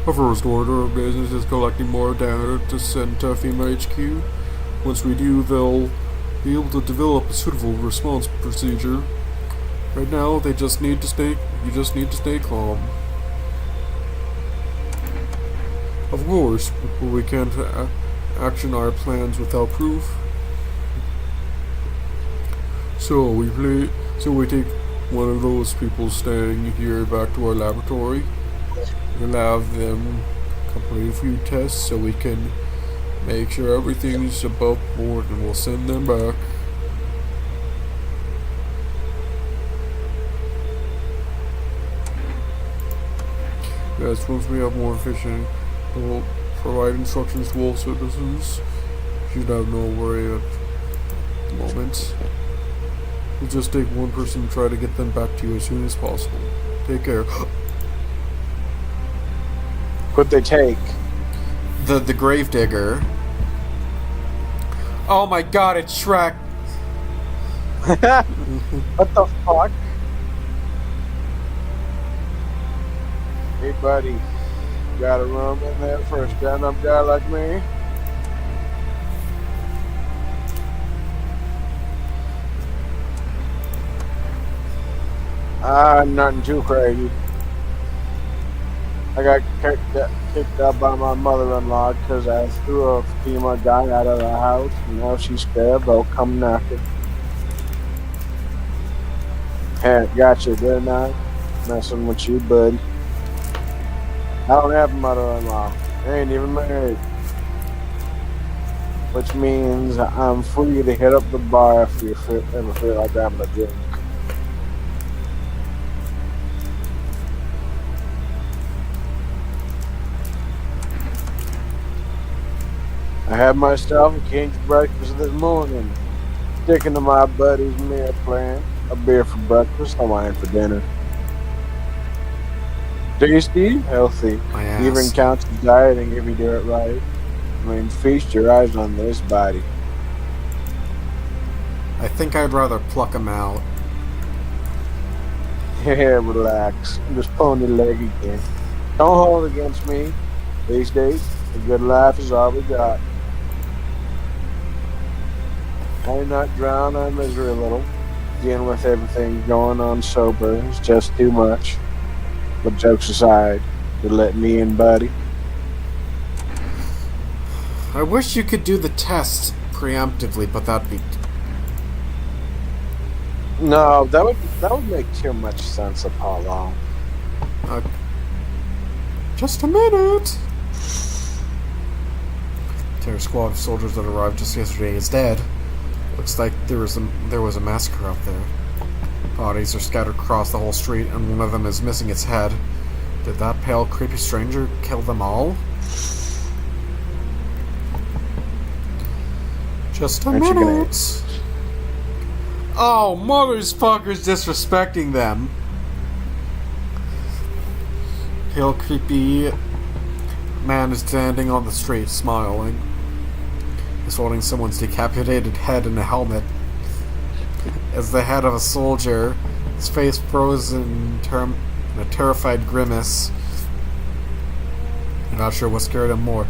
Our first order of business is collecting more data to send to FEMA HQ. Once we do, they'll be able to develop a suitable response procedure. Right now, you just need to stay calm. Of course, but we can't action our plans without proof. So we take one of those people staying here back to our laboratory. We'll have them complete a few tests so we can make sure everything's above board, and we'll send them back. Yes, once we have more efficient, we'll provide instructions to all citizens. You should have no worry at the moment. We'll just take one person and try to get them back to you as soon as possible. Take care. What'd they take? The gravedigger. Oh my god, it's Shrek. What the fuck? Hey buddy, got a room in there for a stand-up guy like me? Nothing too crazy. I got kicked out by my mother-in-law because I threw a FEMA guy out of the house, and now she's scared they'll come knocking. Hey, gotcha, didn't I? Messing with you, bud. I don't have a mother-in-law. I ain't even married. Which means I'm free to hit up the bar if you ever feel like having a drink. I had myself a king's breakfast this morning, sticking to my buddy's meal plan. A beer for breakfast, a wine for dinner. Tasty, healthy, My ass. even counts as dieting if you do it right. I mean, feast your eyes on this body. I think I'd rather pluck him out. Yeah, relax. I'm just pulling your leg again. Don't hold against me. These days, a good life is all we got. I'm not drown our misery a little. Dealing with everything going on sober is just too much. But jokes aside, you let me in, buddy. I wish you could do the test preemptively, but that'd be... No, that would make too much sense, Apollo. Just a minute! Terror squad of soldiers that arrived just yesterday is dead. Looks like there was a massacre out there. Bodies are scattered across the whole street, and one of them is missing its head. Did that pale, creepy stranger kill them all? Just a minute. Oh, motherfuckers disrespecting them. Pale, creepy man is standing on the street, smiling. He's holding someone's decapitated head in a helmet. As the head of a soldier, his face frozen in a terrified grimace. I'm not sure what scared him more,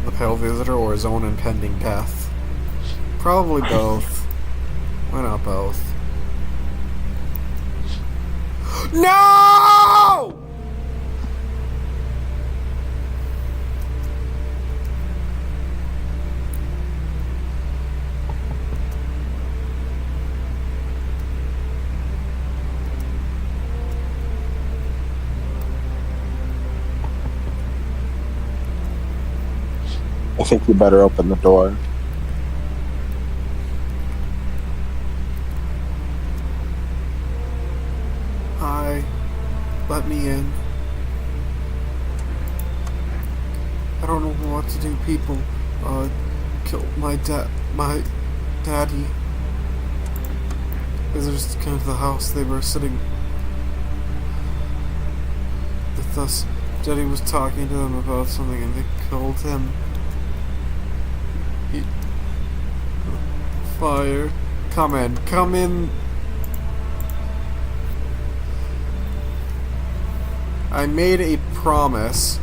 the pale visitor or his own impending death. Probably both. Why not both? No! I think you better open the door. Hi. Let me in. I don't know what to do. People killed my daddy. Visitors came to the house. They were sitting with us. Daddy was talking to them about something and they killed him. Fire. Come in. I made a promise.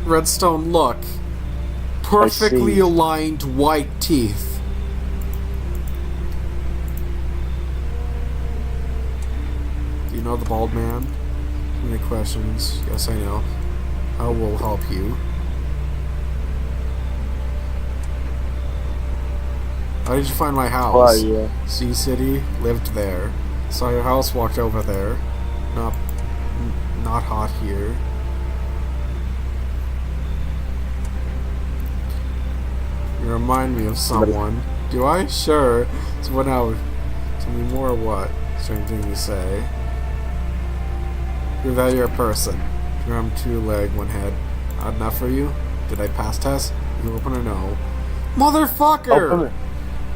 Redstone, look. Perfectly aligned white teeth. Do you know the bald man? Any questions? Yes, I know. I will help you. How did you find my house? Why, yeah. Sea City, lived there. Saw your house, walked over there. Not hot here. You remind me of someone. Do I? Sure. So what now? Tell me more what? Strange thing you say. Prove that you're a person. Arm, 2 leg, 1 head. Not enough for you? Did I pass test? You open or no? Motherfucker!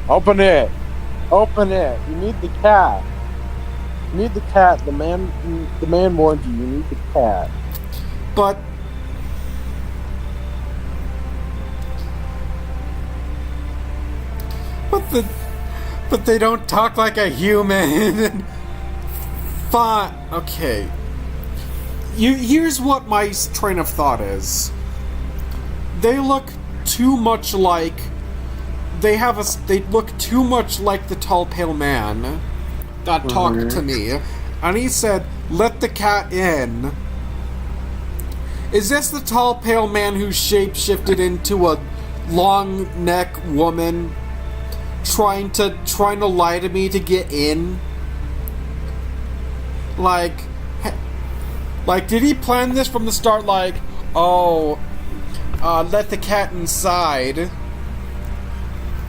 Open it. Open it. You need the cat. You need the cat. The man warned you. You need the cat. But they don't talk like a human. Fine. Okay. Here's what my train of thought is. they look too much like they look too much like the tall pale man that talked to me, and he said, "Let the cat in." Is this the tall pale man who shapeshifted into a long neck woman, trying to lie to me to get in? Like, did he plan this from the start? Like, oh, let the cat inside.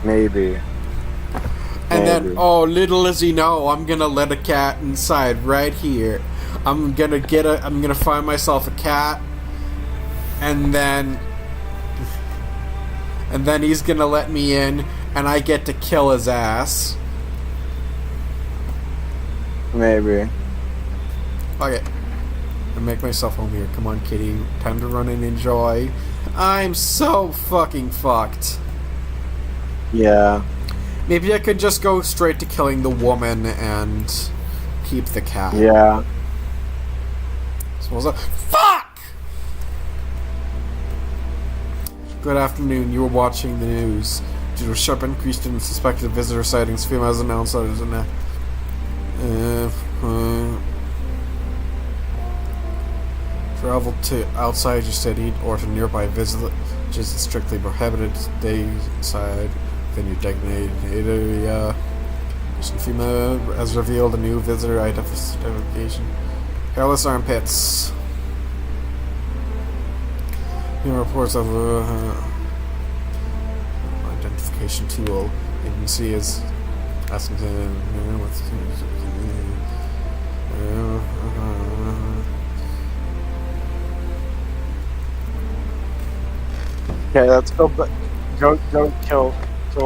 Maybe. And then, oh, little does he know, I'm gonna let a cat inside right here. I'm gonna find myself a cat, and then he's gonna let me in, and I get to kill his ass. Maybe. Okay. I make myself home here. Come on, kitty. Time to run and enjoy. I'm so fucking fucked. Yeah. Maybe I could just go straight to killing the woman and keep the cat. Yeah. Fuck! Good afternoon. You were watching the news. Due to a sharp increase in suspected visitor sightings, females announced that there's travel to outside your city or to nearby villages is strictly prohibited. Stay inside within your designated area. Female has revealed a new visitor identification. Hairless armpits. New reports of identification tool. Agency is asking to what's Okay, let's go. Go kill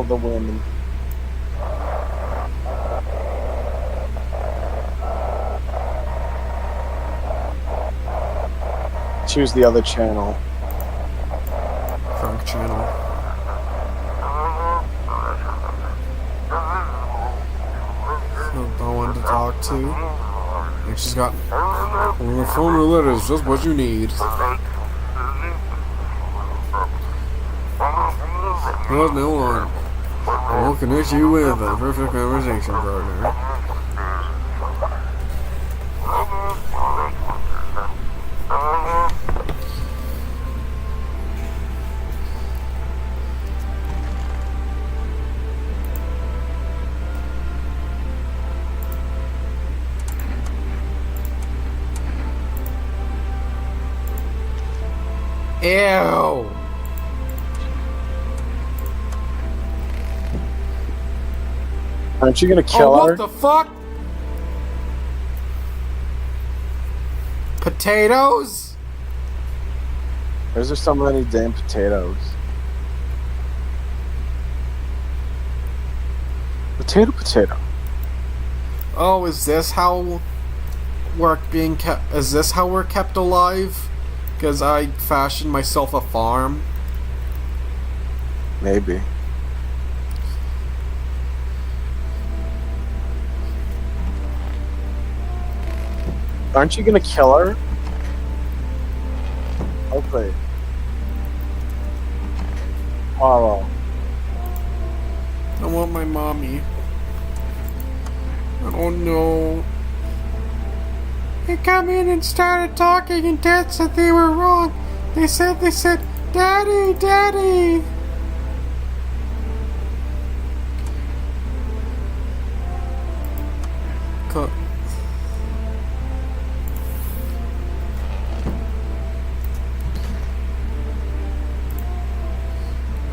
the woman. Choose the other channel. Frank channel. No one to talk to. And she's got the phone roulette is just what you need. Well, no one. I'll connect you with a perfect conversation partner. Ew. Aren't you gonna kill her? What the fuck? Potatoes? There's just so many damn potatoes. Potato. Oh, is this how we're being kept? Is this how we're kept alive? Because I fashioned myself a farm? Maybe. Aren't you gonna kill her? Okay. Tomorrow. I want my mommy. I don't know. They come in and started talking, and Dad said they were wrong. They said, Daddy, Daddy. Cook.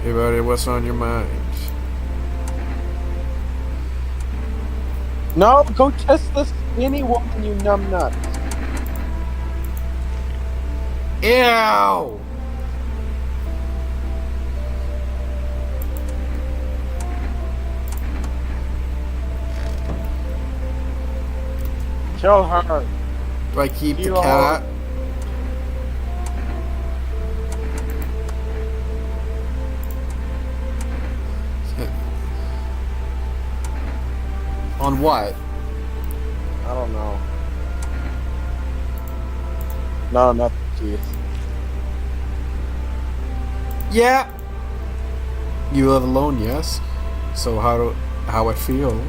Hey, buddy, what's on your mind? No, go test this skinny woman, you numbnut. Ew! Kill her. Do I keep the Kill her. cat? On what? I don't know. No, not the teeth. Yeah. You live alone, yes? So how it feel?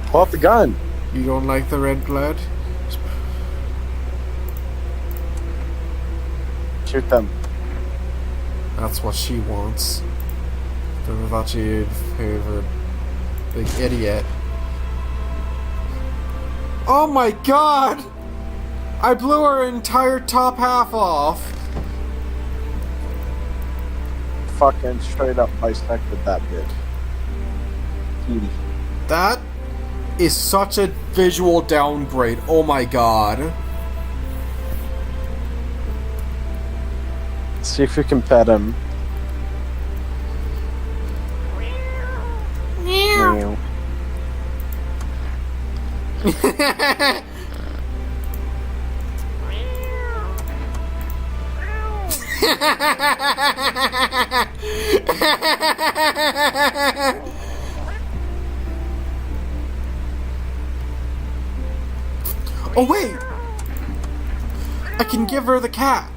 Pull out the gun. You don't like the red blood? Shoot them. That's what she wants. Never thought she'd favor big idiot. Oh my god! I blew her entire top half off. Fucking straight up bisected that bitch. Petey. That is such a visual downgrade. Oh my god. See if you can pet him. Meow. Oh wait! I can give her the cat.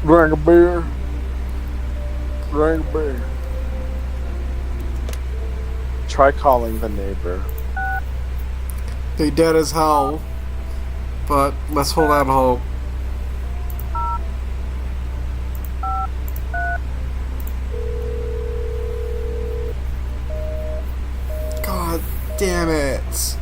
Drink a beer. Drink a beer. Try calling the neighbor. They dead as hell. But let's hold out hope. God damn it.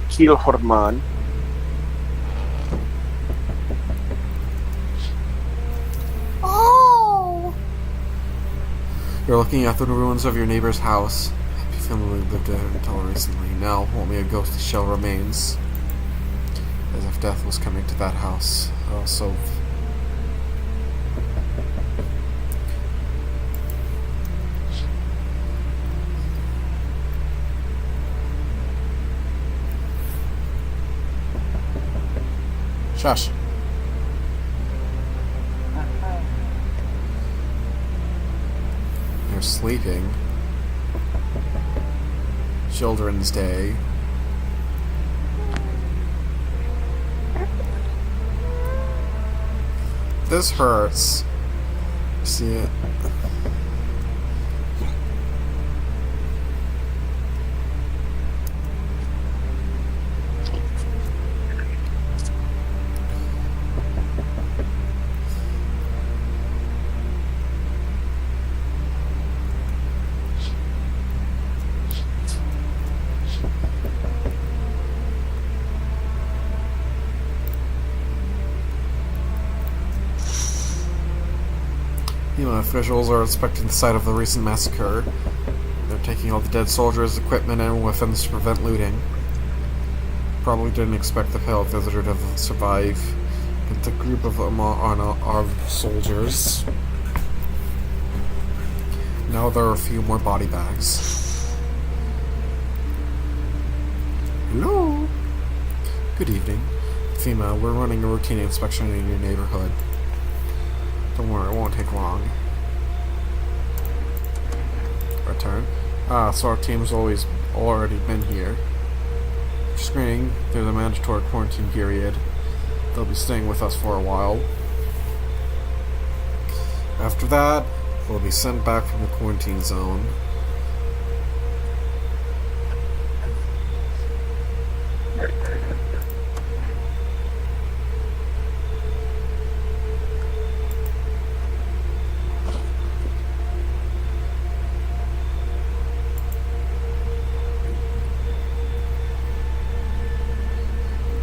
Kill Horman. You're looking at the ruins of your neighbor's house. Happy family lived there until recently. Now only a ghostly shell remains. As if death was coming to that house. Also. Shush. They're sleeping. Children's Day. This hurts. See it? Officials are inspecting the site of the recent massacre. They're taking all the dead soldiers, equipment, and weapons to prevent looting. Probably didn't expect the pale visitor to survive. But the group of them are soldiers. Now there are a few more body bags. Hello? Good evening. FEMA, we're running a routine inspection in your neighborhood. Don't worry, it won't take long. Return. So our team's already been here. Screening through the mandatory quarantine period. They'll be staying with us for a while. After that, they'll be sent back from the quarantine zone.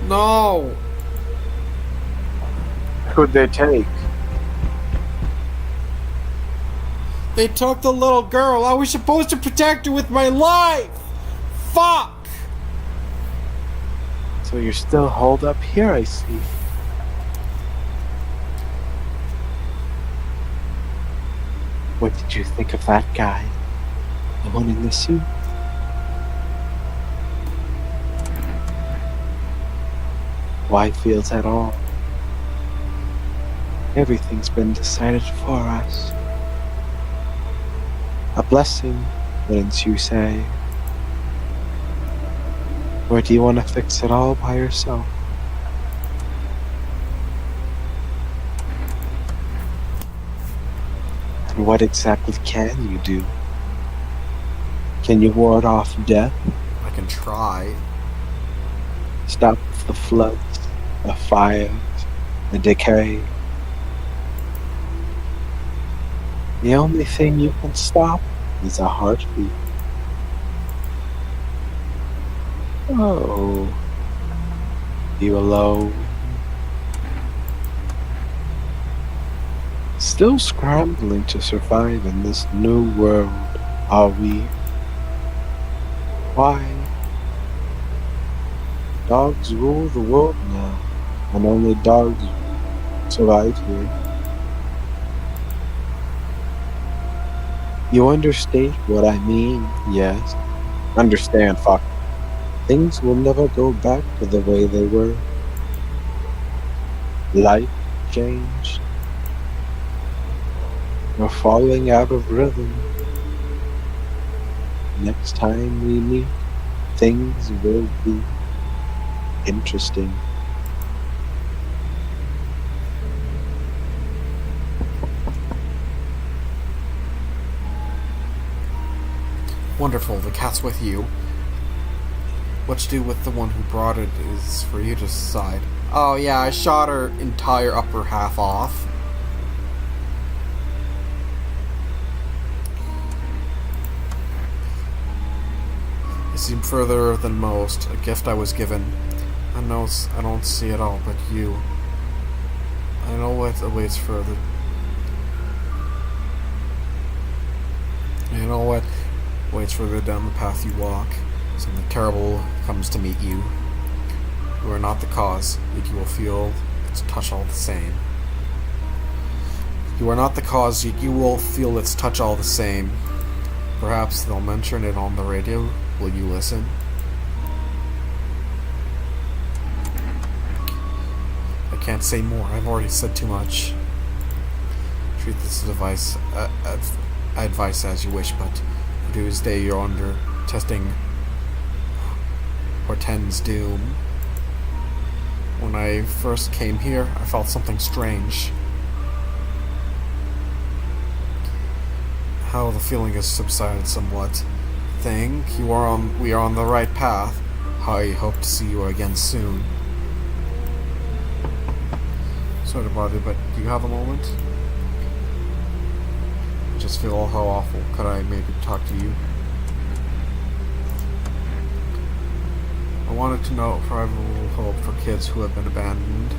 No! Who'd they take? They took the little girl. I was supposed to protect her with my life! Fuck! So you're still holed up here, I see. What did you think of that guy? The one in the suit? Why feels at all? Everything's been decided for us. A blessing, wouldn't you say? Or do you want to fix it all by yourself? And what exactly can you do? Can you ward off death? I can try. Stop the floods, the fires, the decay? The only thing you can stop is a heartbeat. Oh, you alone? Still scrambling to survive in this new world, are we? Why? Dogs rule the world now, and only dogs survive here. You understate what I mean, yes. Understand, fuck. Things will never go back to the way they were. Life changed. We're falling out of rhythm. Next time we meet, things will be interesting. Wonderful, the cat's with you. What to do with the one who brought it is for you to decide. Oh yeah, I shot her entire upper half off. I seem further than most, a gift I was given. I know I don't see it all, but you. I know what awaits further. You know what waits further down the path you walk. Something terrible comes to meet you. You are not the cause, yet you will feel its touch all the same. You are not the cause, yet you will feel its touch all the same. Perhaps they'll mention it on the radio. Will you listen? I can't say more. I've already said too much. Treat this advice as you wish, but for Tuesday you're under testing portends doom. When I first came here, I felt something strange. How the feeling has subsided somewhat. Think we are on the right path. I hope to see you again soon. Sorry to bother, but do you have a moment? I just feel how awful. Could I maybe talk to you? I wanted to know if I have a little hope for kids who have been abandoned.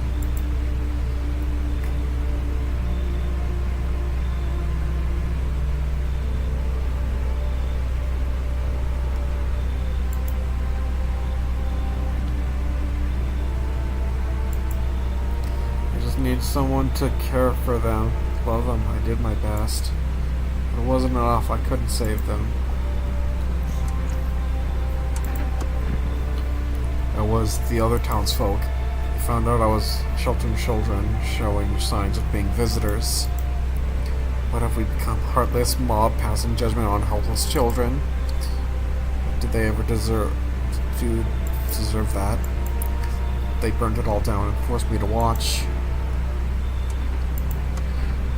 I just need someone to care for them, love them. I did my best. But it wasn't enough. I couldn't save them. I was the other townsfolk. They found out I was sheltering children, showing signs of being visitors. What have we become? Heartless mob passing judgment on helpless children? Did they ever deserve that? They burned it all down and forced me to watch.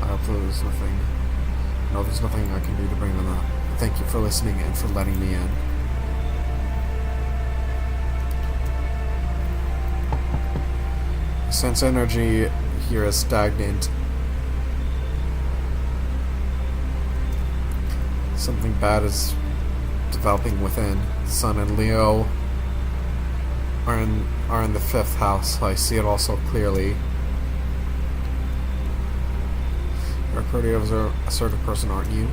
I hope there's nothing. No, there's nothing I can do to bring them up. Thank you for listening and for letting me in. Sense energy here is stagnant. Something bad is developing within. Sun and Leo are in the 5th house. I see it also clearly. You're a pretty assertive person, aren't you?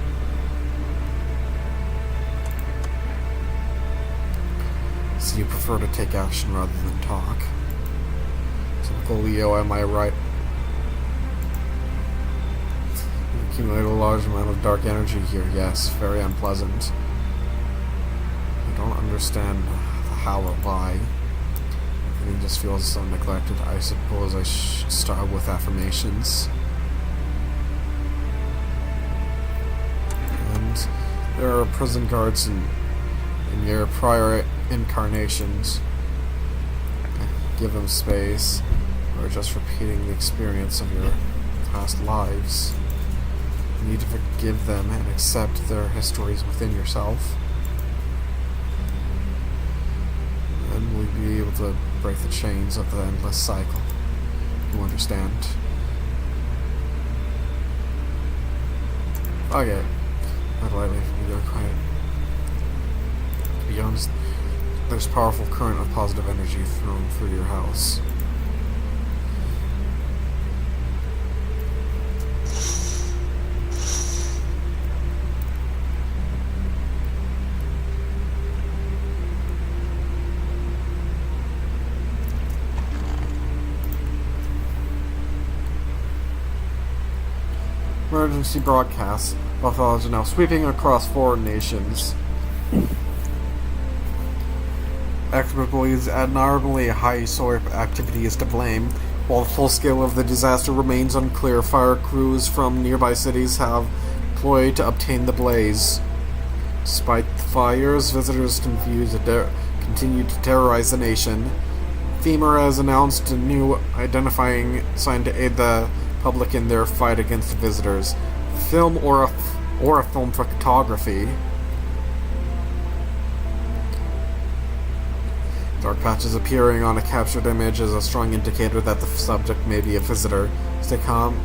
So you prefer to take action rather than talk. Typical Leo, am I right? You accumulate a large amount of dark energy here. Yes, very unpleasant. I don't understand the how or why. Everything just feels so neglected. I suppose I should start with affirmations. And there are prison guards in your prior incarnations. Give them space, or just repeating the experience of your past lives. You need to forgive them and accept their histories within yourself. Then we'll be able to break the chains of the endless cycle. You understand? Okay. Not lightly from your quiet. To be honest, there's powerful current of positive energy thrown through your house. Emergency broadcasts. Buffaloes are now sweeping across 4 nations. Expert believes abnormally high solar activity is to blame. While the full scale of the disaster remains unclear, fire crews from nearby cities have deployed to obtain the blaze. Despite the fires, visitors continue to terrorize the nation. FEMA has announced a new identifying sign to aid the public in their fight against the visitors. Film or a film for photography. Dark patches appearing on a captured image is a strong indicator that the subject may be a visitor. Stay calm.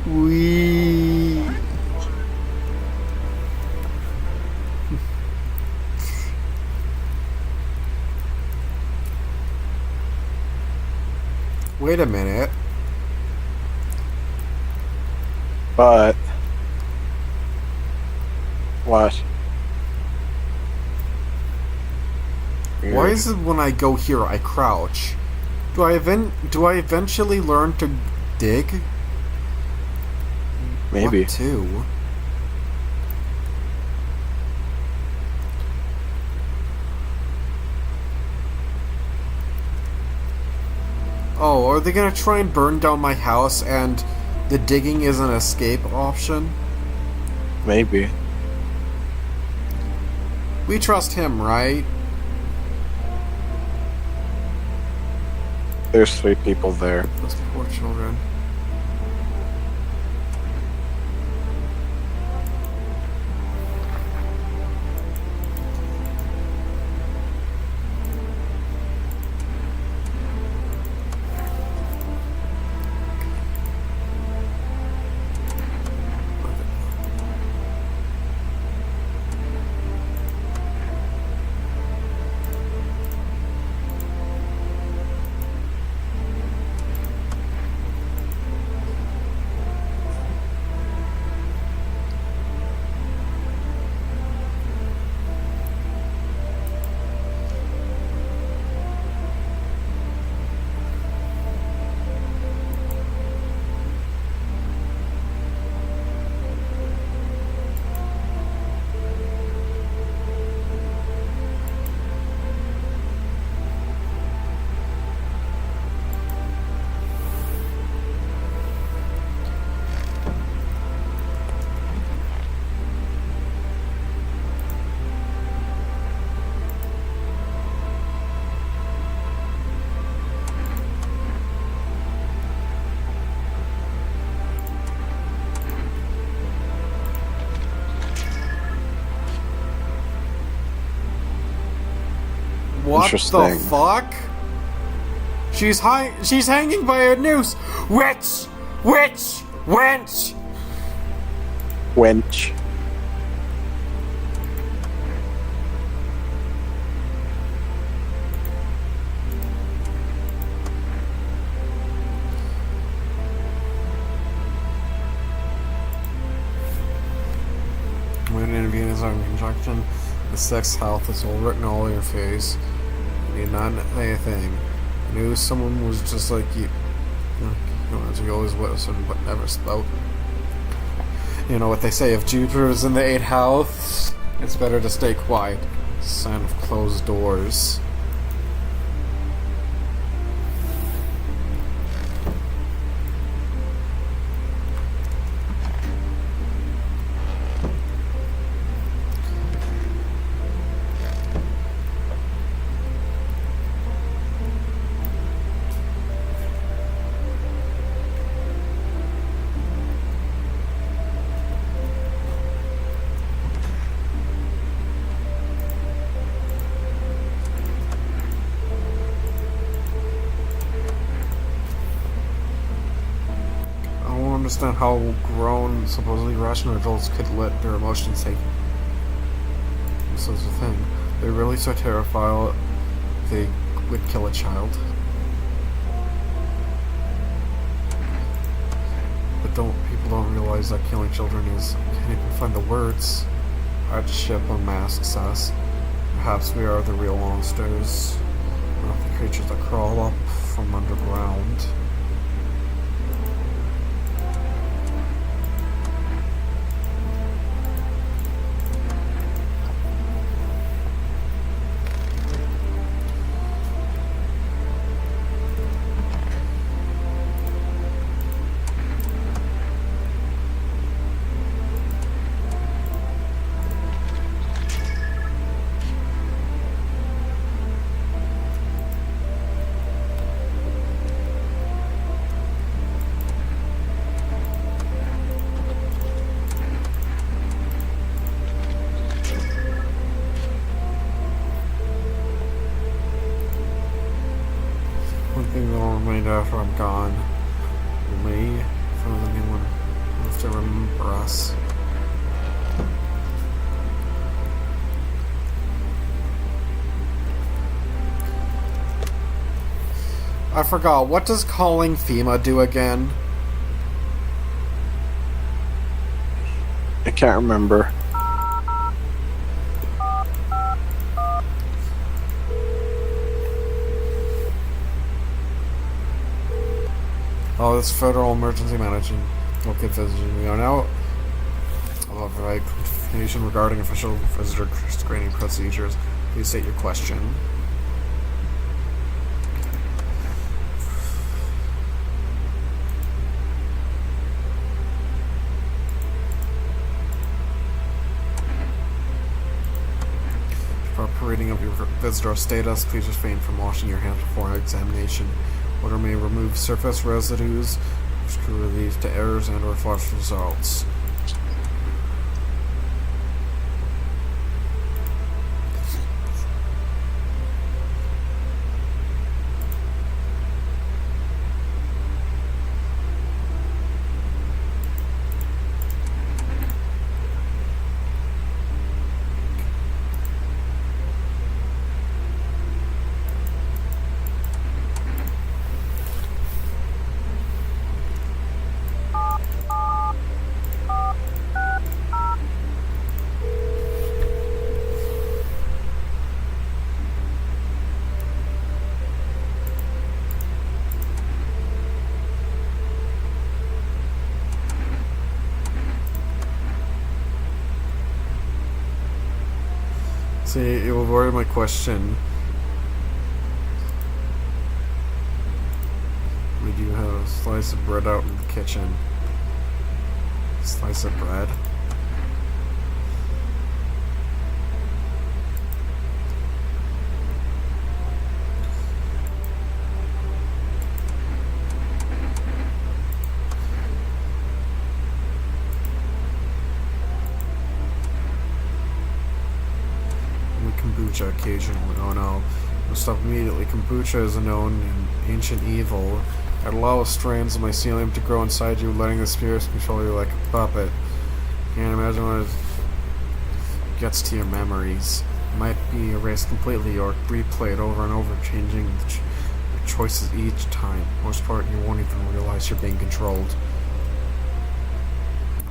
Wee. Wait a minute. But what? Why is it when I go here I crouch? Do I eventually learn to dig? Maybe. What to? Oh, are they gonna try and burn down my house and the digging is an escape option? Maybe. We trust him, right? There's 3 people there. Those poor children. What the Interesting. fuck? She's hanging by a noose. Witch! Witch! Wench! Wench. When interviewing is in conjunction, the sex health is all written all over your face. You need not anything. I knew someone was just like you. You always listen but never spoke. You know what they say, if Jupiter is in the 8th house, it's better to stay quiet. Sign of closed doors. I don't understand how grown, supposedly rational adults could let their emotions take this is the thing. They're really so terrified they would kill a child. But people don't realize that killing children is, can't even find the words. Hardship unmasks us. Perhaps we are the real monsters, not the creatures that crawl up from underground. One thing that will remain after I'm gone. Me, from anyone who has to remember us. I forgot, what does calling FEMA do again? I can't remember. Oh, it's Federal Emergency Management. Okay, visiting. We are now of right information regarding official visitor screening procedures. Please state your question. Proper reading of your visitor status. Please refrain from washing your hands before examination. Water may remove surface residues, which could lead to errors and/or false results. See, you avoided my question. We do have a slice of bread out in the kitchen. Slice of bread. Kombucha occasionally. Oh no. Stop immediately. Kombucha is a known and ancient evil. I'd allow strands of mycelium to grow inside you, letting the spirits control you like a puppet. Can't imagine what it gets to your memories. It might be erased completely or replayed over and over, changing your choices each time. Most part, you won't even realize you're being controlled.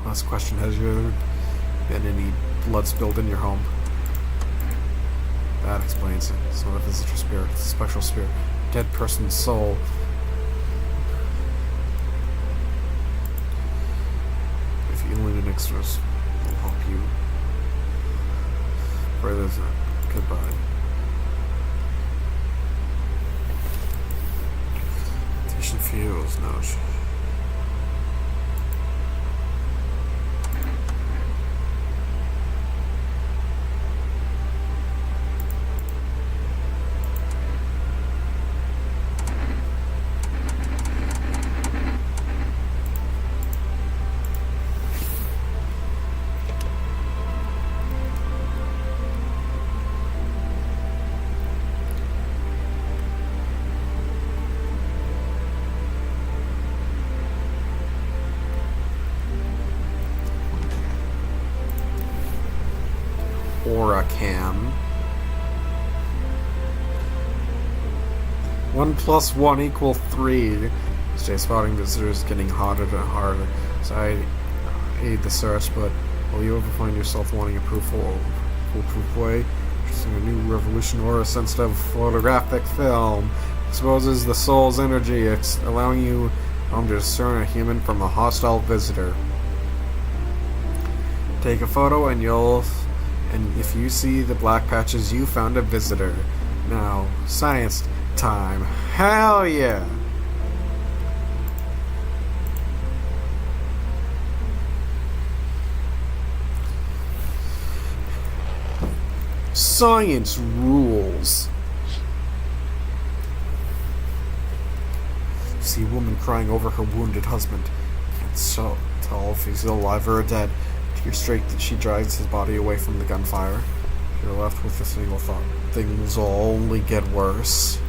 Last question, has there ever been any blood spilled in your home? That explains it. It's not a visitor spirit, it's a spectral spirit. Dead person's soul. If you lean in extras, will help you. Further, goodbye. Station fuels, no. Cam. 1 + 1 = 3. Stay spotting visitors getting harder and harder. So I aid the search, but will you ever find yourself wanting a foolproof way? Interesting, a new revolution or a sensitive photographic film exposes the soul's energy, allowing you to discern a human from a hostile visitor. Take a photo and if you see the black patches, you found a visitor. Now, science time. Hell yeah! Science rules. You see a woman crying over her wounded husband. Can't tell if he's alive or dead. To your straight, she drags his body away from the gunfire. You're left with a single thought. Things will only get worse.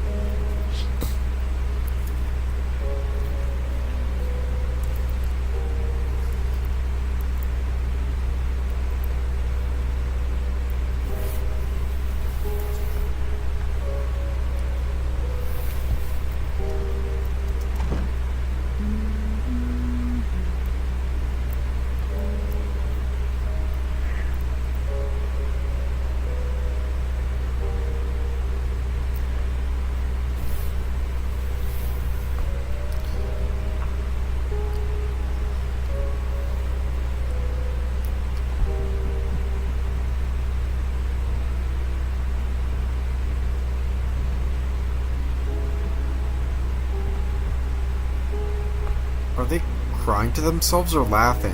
Are they crying to themselves or laughing?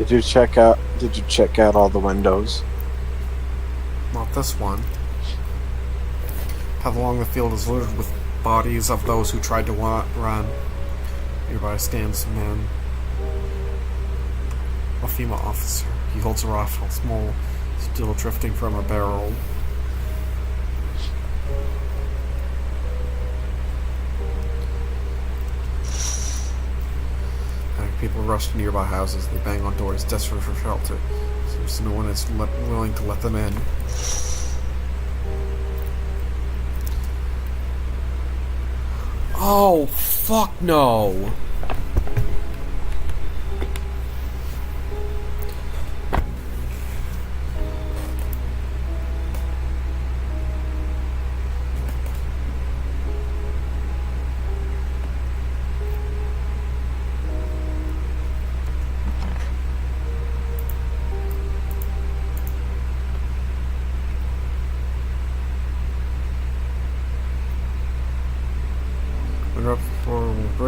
Did you check out all the windows? Not this one. Path along the field is littered with bodies of those who tried to run. Nearby stands a man, a female officer. He holds a rifle, small, still drifting from a barrel. People rush to nearby houses. They bang on doors, desperate for shelter. Seems no one is willing to let them in. Oh, fuck no!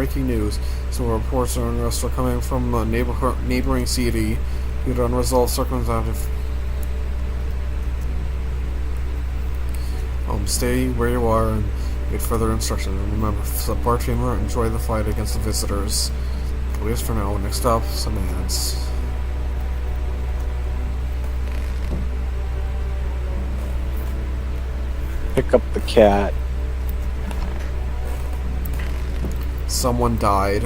breaking news. Some reports of unrest are coming from a neighboring city due to unresolved circumstances. Stay where you are and wait further instructions. And remember, support teamer, enjoy the fight against the visitors. At least for now. Next up, some ads. Pick up the cat. Someone died.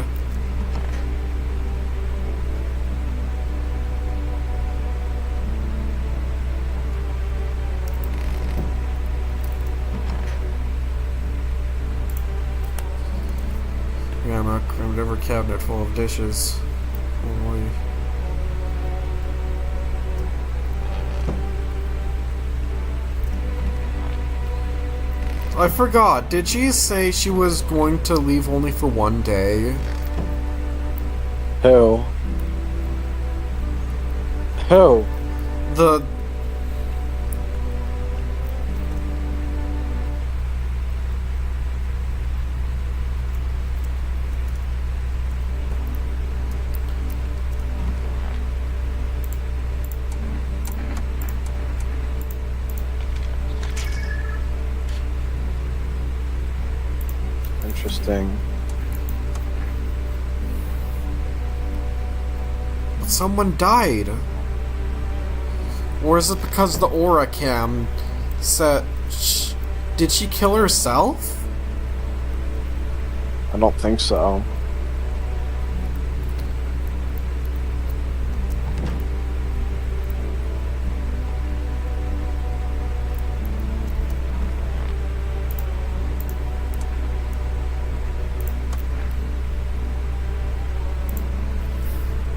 Yeah, I'm not crammed every cabinet full of dishes. Holy. I forgot. Did she say she was going to leave only for one day? Who? Who? The... Interesting. Someone died. Or is it because the aura cam said... Did she kill herself? I don't think so.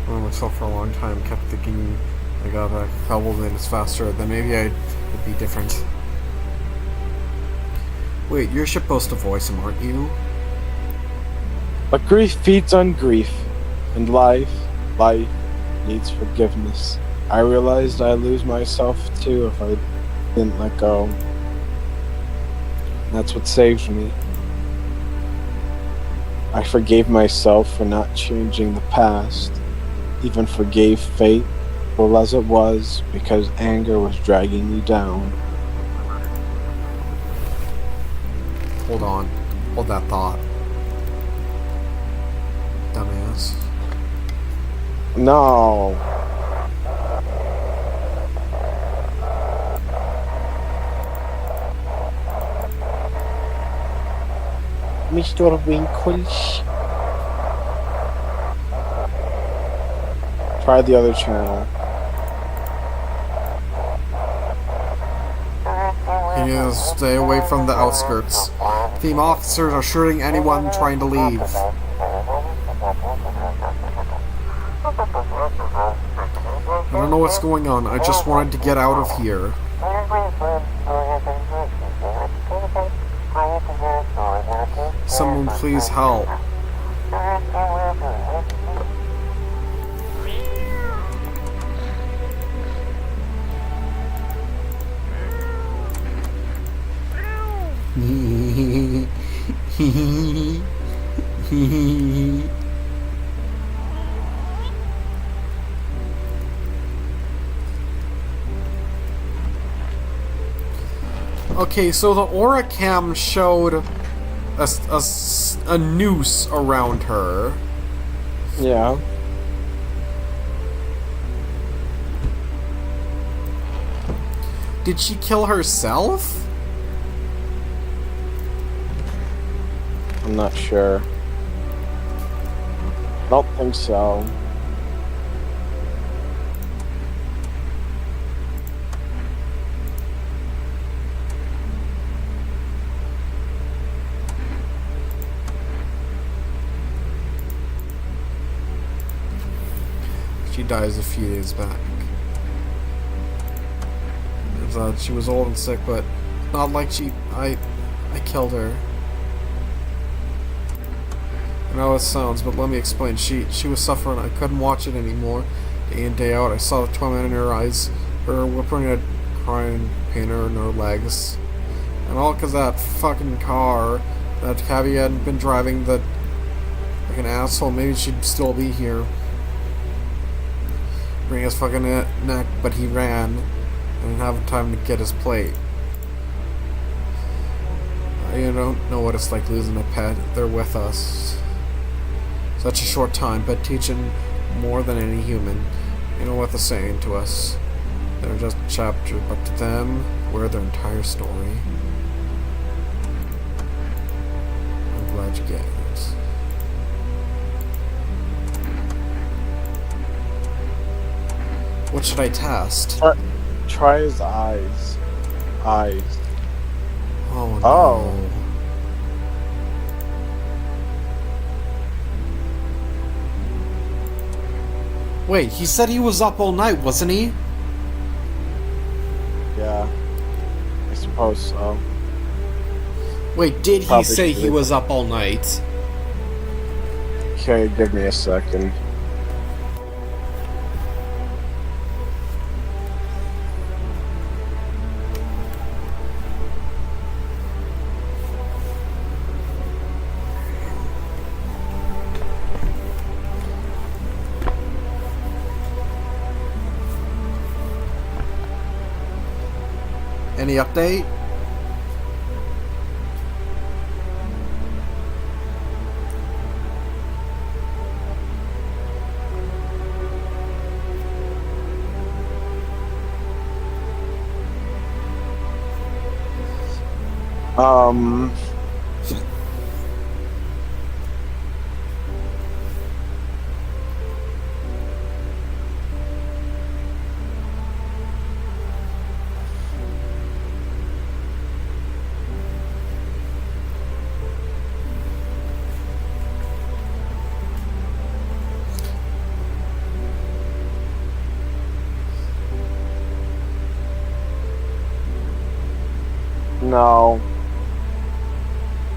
Myself for a long time, kept thinking I got a couple minutes faster, then maybe I'd be different. Wait, you're supposed to voice him, aren't you? But grief feeds on grief, and life needs forgiveness. I realized I'd lose myself too if I didn't let go. That's what saved me. I forgave myself for not changing the past. Even forgave fate, full as it was, because anger was dragging me down. Hold on. Hold that thought. Dumbass. No. Mr. Winkles. Try the other channel. He needs to stay away from the outskirts. Team officers are shooting anyone trying to leave. I don't know what's going on. I just wanted to get out of here. Someone please help. Okay, so the aura cam showed a noose around her. Yeah. Did she kill herself? I'm not sure. Don't think so. She dies a few days back. She was old and sick, but not like I killed her. I know it sounds, but let me explain. She was suffering. I couldn't watch it anymore. Day in, day out, I saw the torment in her eyes, her whimpering head, crying, pain in her legs. And all because that fucking car that Cabby hadn't been driving the Like an asshole, maybe she'd still be here. Bring his fucking neck, but he ran. And didn't have time to get his plate. You don't know what it's like losing a pet. They're with us. Such a short time, but teaching more than any human. You know what they're saying to us. They're just chapters, but to them, we're their entire story. I'm glad you get it. What should I test? Try his eyes. Eyes. Oh no. Oh. Wait, he said he was up all night, wasn't he? Yeah. I suppose so. Wait, did he Probably say he should. was up all night? Okay, give me a second. Any update? Um. No.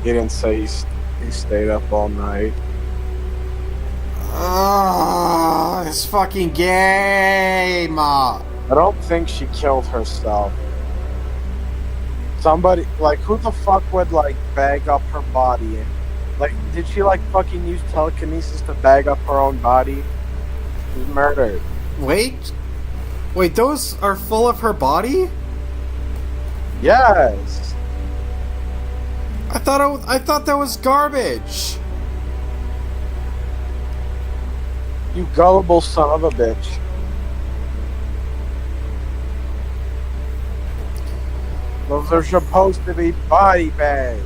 He didn't say he stayed up all night. Ah, this fucking game! I don't think she killed herself. Somebody, like, who the fuck would, like, bag up her body? Like, did she, like, fucking use telekinesis to bag up her own body? She's murdered. Wait, those are full of her body? Yes! I thought that was garbage. You gullible son of a bitch. Those are supposed to be body bags.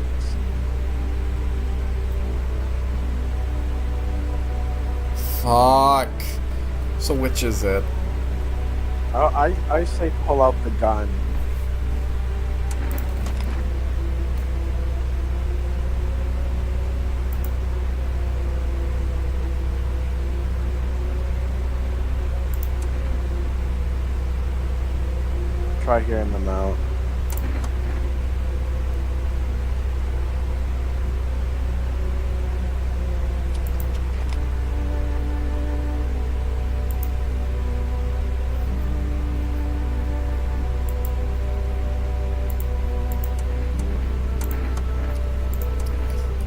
Fuck. So which is it? I say pull out the gun. Try hearing them out.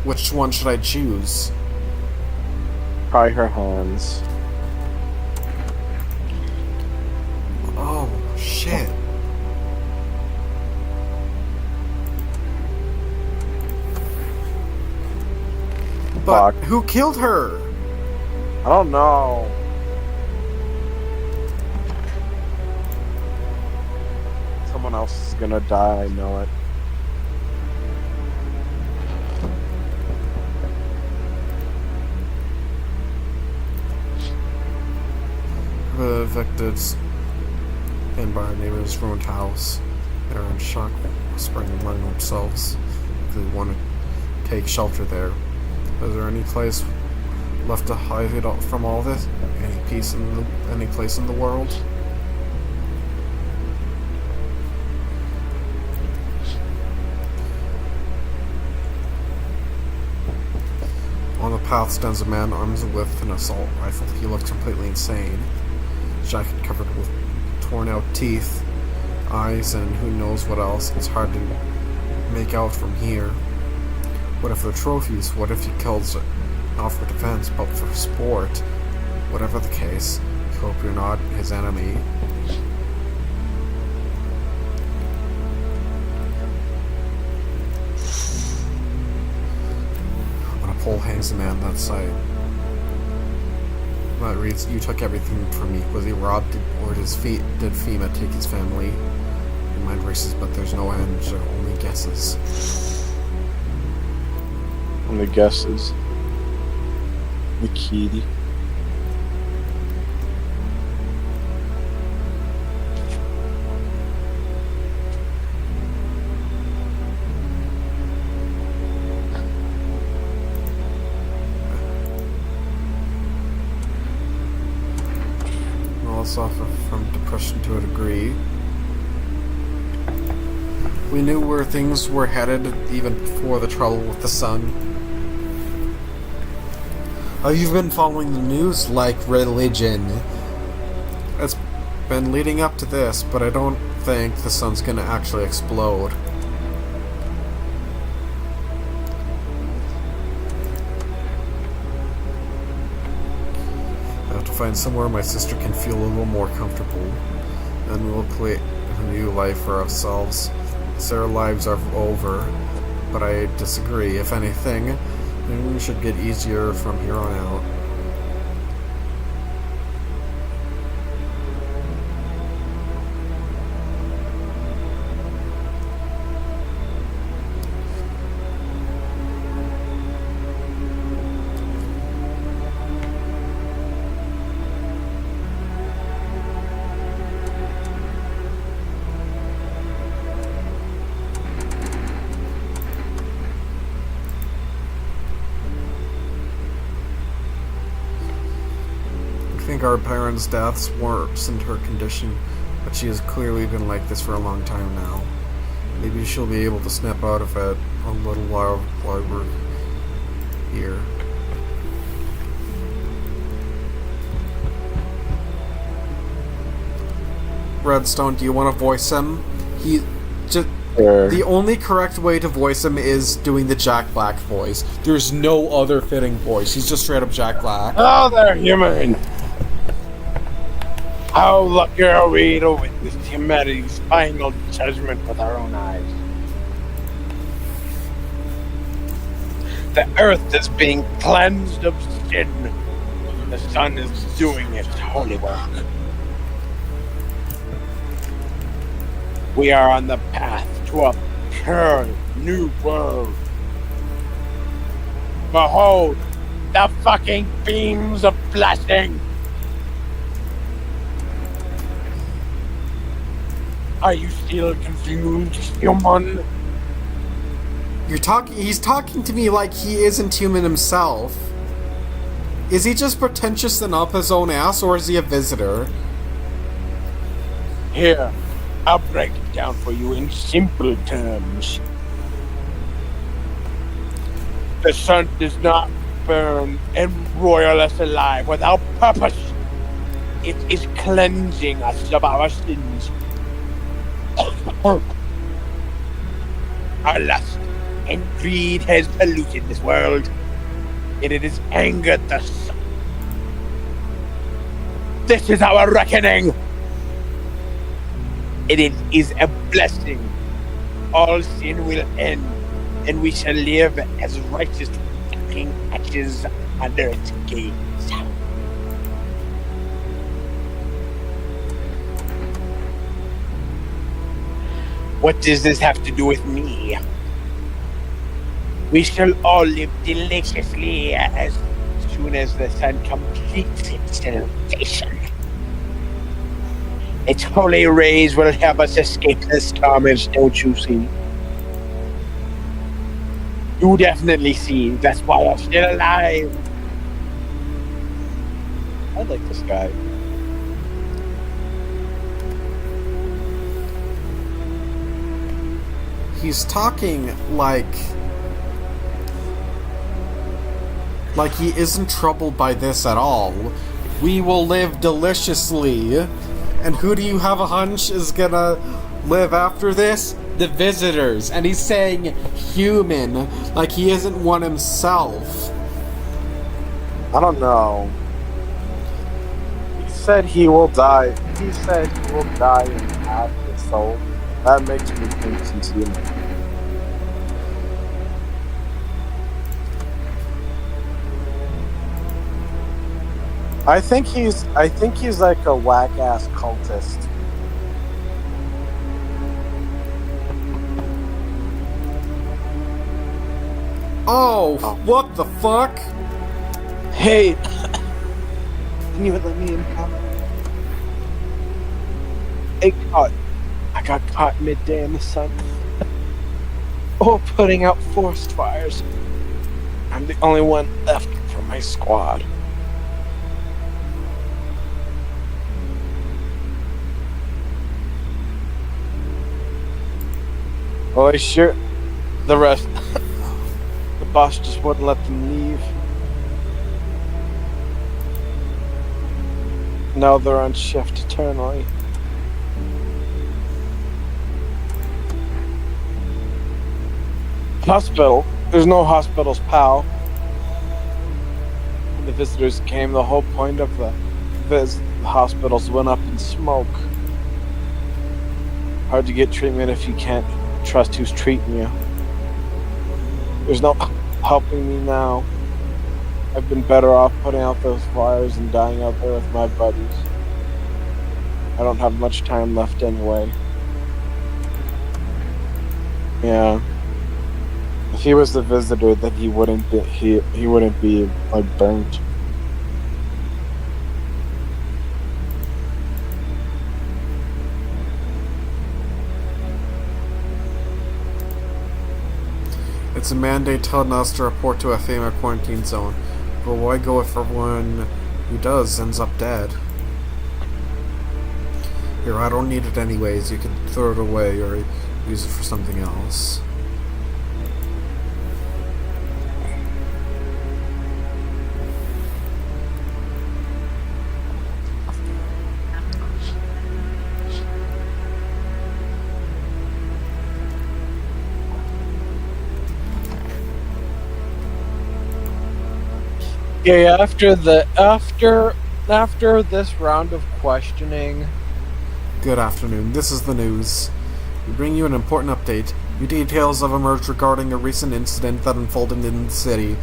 Which one should I choose? Try her hands. Oh, shit. But Fuck. who killed her? I don't know. Someone else is gonna die, I know it. The evicted and by our neighbor's ruined house. They're in shock, whispering among themselves. They want to take shelter there. Is there any place left to hide it from all this? Any place in the world? On the path stands a man armed with an assault rifle. He looks completely insane. His jacket covered with torn out teeth, eyes, and who knows what else. It's hard to make out from here. What if they're trophies? What if he kills not for defense, but for sport. Whatever the case, I hope you're not his enemy. On a pole hangs a man that sight. That reads, "You took everything from me. Was he robbed, or did FEMA take his family?" Your mind races, but there's no answer, only guesses. Only guesses. The kitty. Well, suffer from depression to a degree. We knew where things were headed even before the trouble with the sun. You've been following the news like religion. It's been leading up to this, but I don't think the sun's gonna actually explode. I have to find somewhere my sister can feel a little more comfortable. Then we'll create a new life for ourselves. Our lives are over, but I disagree. If anything, things should get easier from here on out. I think our parents' deaths worsened her condition, but she has clearly been like this for a long time now. Maybe she'll be able to snap out of it a little while we're here. Redstone, do you want to voice him? He just Sure. the only correct way to voice him is doing the Jack Black voice. There's no other fitting voice. He's just straight up Jack Black. Hello there, human. How lucky are we to witness humanity's final judgment with our own eyes? The earth is being cleansed of sin. The sun is doing its holy work. We are on the path to a pure new world. Behold, the fucking beams of blessing. Are you still confused, human? He's talking to me like he isn't human himself. Is he just pretentious and up his own ass, or is he a visitor? Here, I'll break it down for you in simple terms. The sun does not burn and broil us alive without purpose. It is cleansing us of our sins. Our lust and greed has polluted this world, and it has angered the sun. This is our reckoning. And it is a blessing. All sin will end, and we shall live as righteous fucking ashes under its gaze. What does this have to do with me? We shall all live deliciously as soon as the sun completes its salvation. Its holy rays will help us escape this torment, don't you see? You definitely see. That's why I'm still alive. I like this guy. He's talking like he isn't troubled by this at all. We will live deliciously. And who do you have a hunch is gonna live after this? The visitors. And he's saying human, like he isn't one himself. I don't know. He said he will die. He said he will die and have his soul. That makes me think he's human. I think he's like a whack ass cultist. Oh, what the fuck? Hey, can you let me in, pal? I got caught midday in the sun. Oh, putting out forest fires. I'm the only one left from my squad. Well, sure. The rest. The boss just wouldn't let them leave. Now they're on shift eternally. Hospital. There's no hospitals, pal. When the visitors came, the whole point of the hospitals went up in smoke. Hard to get treatment if you can't trust who's treating you. There's no helping me now. I've been better off putting out those fires and dying out there with my buddies. I don't have much time left anyway. Yeah. If he was the visitor, then he wouldn't be like burnt. It's a mandate telling us to report to a FEMA quarantine zone. But why go if everyone who does ends up dead? Here, I don't need it anyways. You can throw it away or use it for something else. Yeah, after this round of questioning. Good afternoon. This is the news. We bring you an important update. New details have emerged regarding a recent incident that unfolded in the city.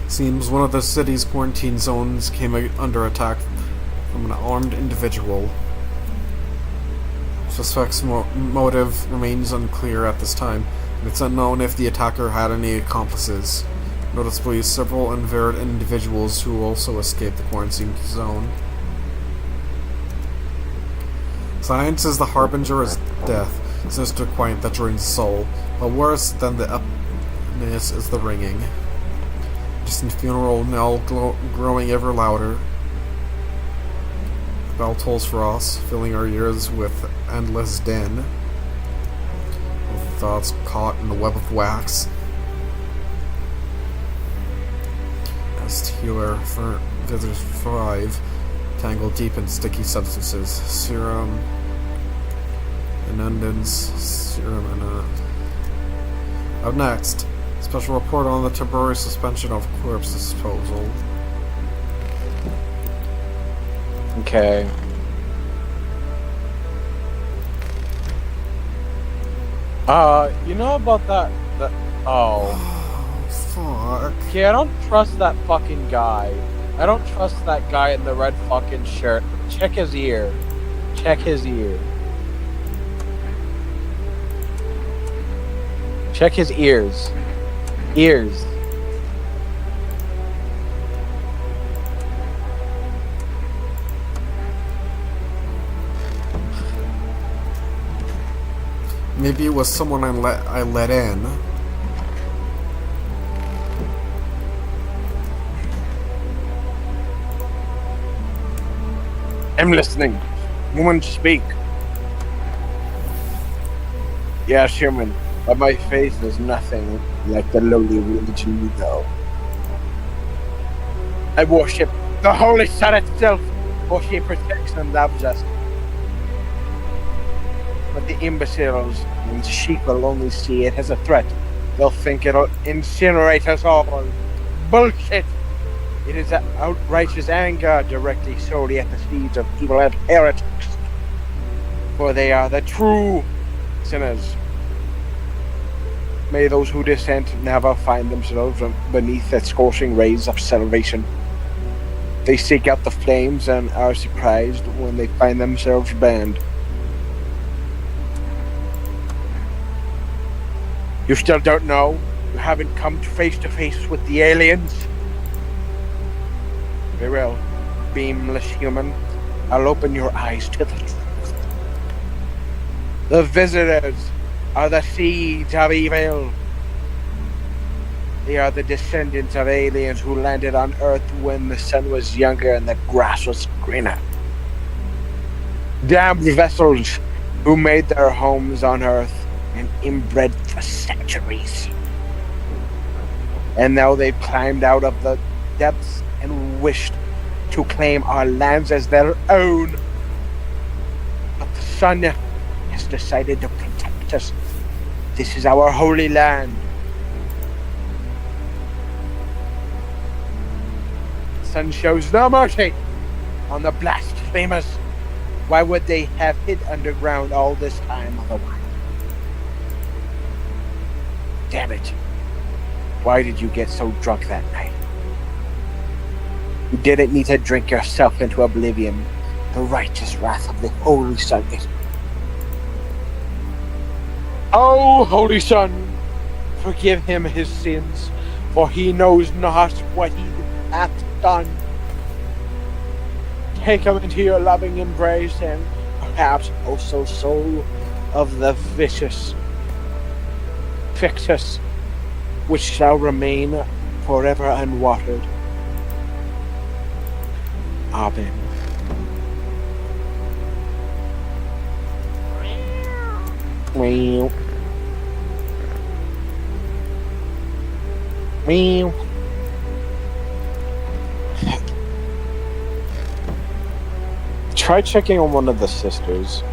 Seems one of the city's quarantine zones came under attack from an armed individual. Suspect's motive remains unclear at this time, and it's unknown if the attacker had any accomplices. Noticeably, several unveiled individuals who also escaped the quarantine zone. Science is the harbinger of death, sinister quiet that drains the soul, but worse than the upness is the ringing. Distant funeral knell growing ever louder. The bell tolls for us, filling our ears with endless din. With thoughts caught in the web of wax. As healer for visitors 5, tangled deep in sticky substances. Serum, inundance, serum, and Up next, special report on the temporary suspension of corpse disposal. Okay. You know about that? Fuck. Okay, I don't trust that fucking guy. I don't trust that guy in the red fucking shirt. Check his ear. Check his ear. Check his ears. Ears. Maybe it was someone I let in. I'm listening. Woman, speak. Yes, human, but my faith is nothing like the lowly religion you know. I worship the Holy Sun itself, for he protects and loves us. But the imbeciles and sheep will only see it as a threat. They'll think it'll incinerate us all. bullshit. It is outrageous anger directly solely at the seeds of evil and heretics. For they are the true sinners. May those who dissent never find themselves beneath the scorching rays of salvation. They seek out the flames and are surprised when they find themselves burned. You still don't know? You haven't come face to face with the aliens? Very well, beamless human. I'll open your eyes to the truth. The visitors are the seeds of evil. They are the descendants of aliens who landed on Earth when the sun was younger and the grass was greener. Damned vessels who made their homes on Earth and inbred for centuries. And now they've climbed out of the depths and wished to claim our lands as their own. But the sun has decided to protect us. This is our holy land. The sun shows no mercy on the blasphemers. Why would they have hid underground all this time otherwise? Damn it. Why did you get so drunk that night? You didn't need to drink yourself into oblivion. The righteous wrath of the Holy Sun is... Oh, Holy Sun, forgive him his sins, for he knows not what he hath done. Take him into your loving embrace, and perhaps also soul of the vicious Fictus, which shall remain forever unwatered. Amen. Meow. Meow. Try checking on one of the sisters.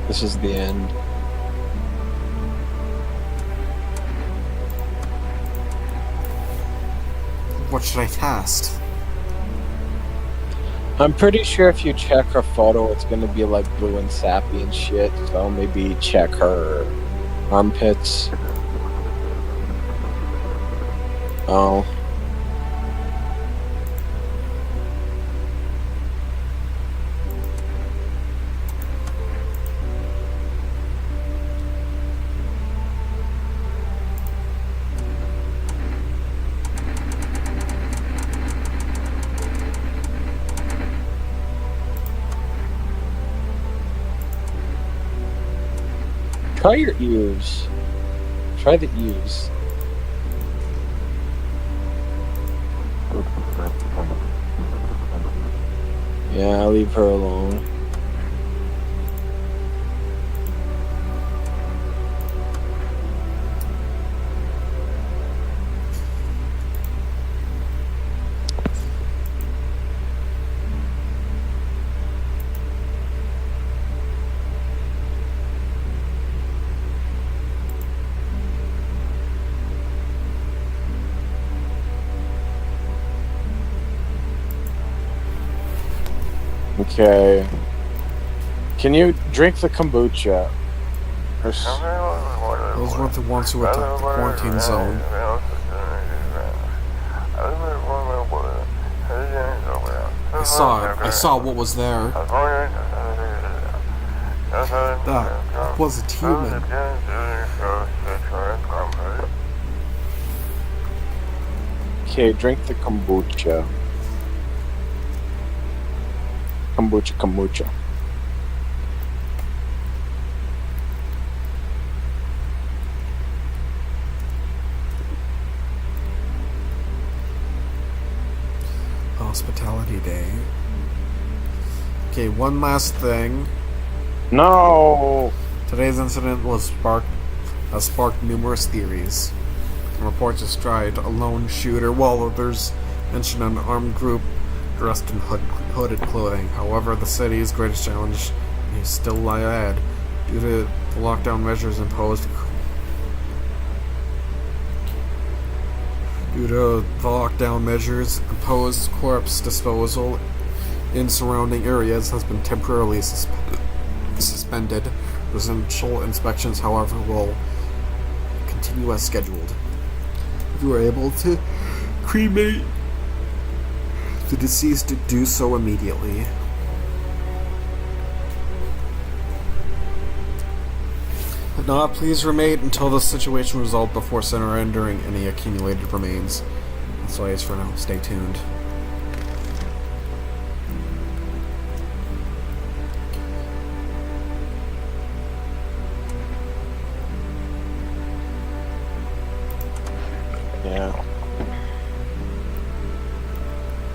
This is the end. What should I cast? I'm pretty sure if you check her photo, it's gonna be like blue and sappy and shit. So maybe check her armpits. Oh. Try your ears. Try the ears. Yeah, leave her alone. Okay. Can you drink the kombucha? Those weren't the ones who attacked the quarantine zone. I saw it. I saw what was there. That wasn't human. Okay, drink the kombucha. Kombucha. Hospitality Day. Okay, one last thing. No! Today's incident has sparked numerous theories. Reports described a lone shooter, while others mention an armed group dressed in hooded clothing. However, the city's greatest challenge may still lie ahead due to the lockdown measures imposed. Corpse disposal in surrounding areas has been temporarily suspended. Residential inspections, however, will continue as scheduled. If you are able to cremate the deceased, do so immediately. If not, please remain until the situation resolved before surrendering any accumulated remains. That's all it is for now. Stay tuned.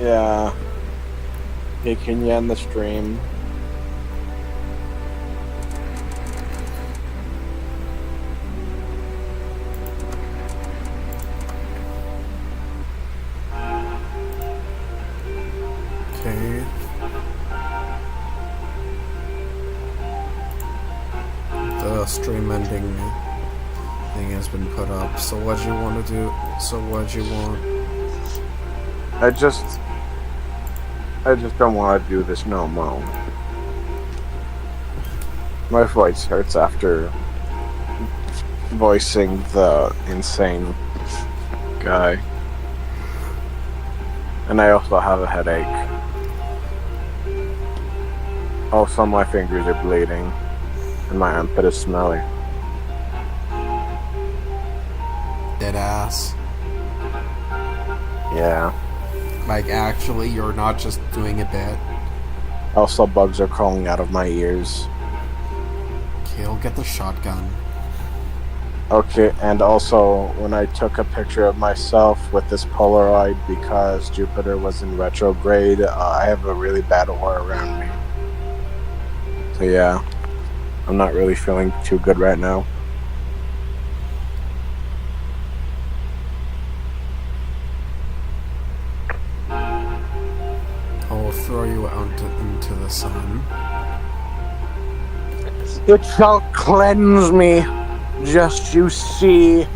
Yeah. Hey, can you end the stream? Okay. The stream ending thing has been put up. So what do you want to do? So what do you want? I just don't want to do this no more. My voice hurts after voicing the insane guy. And I also have a headache. Also, my fingers are bleeding. And my armpit is smelly. Dead ass. Yeah. Like, actually, you're not just doing a bit. Also, bugs are crawling out of my ears. Okay, I'll get the shotgun. Okay, and also, when I took a picture of myself with this Polaroid because Jupiter was in retrograde, I have a really bad aura around me. So yeah, I'm not really feeling too good right now. I'll throw you out into the sun. It shall cleanse me, just you see.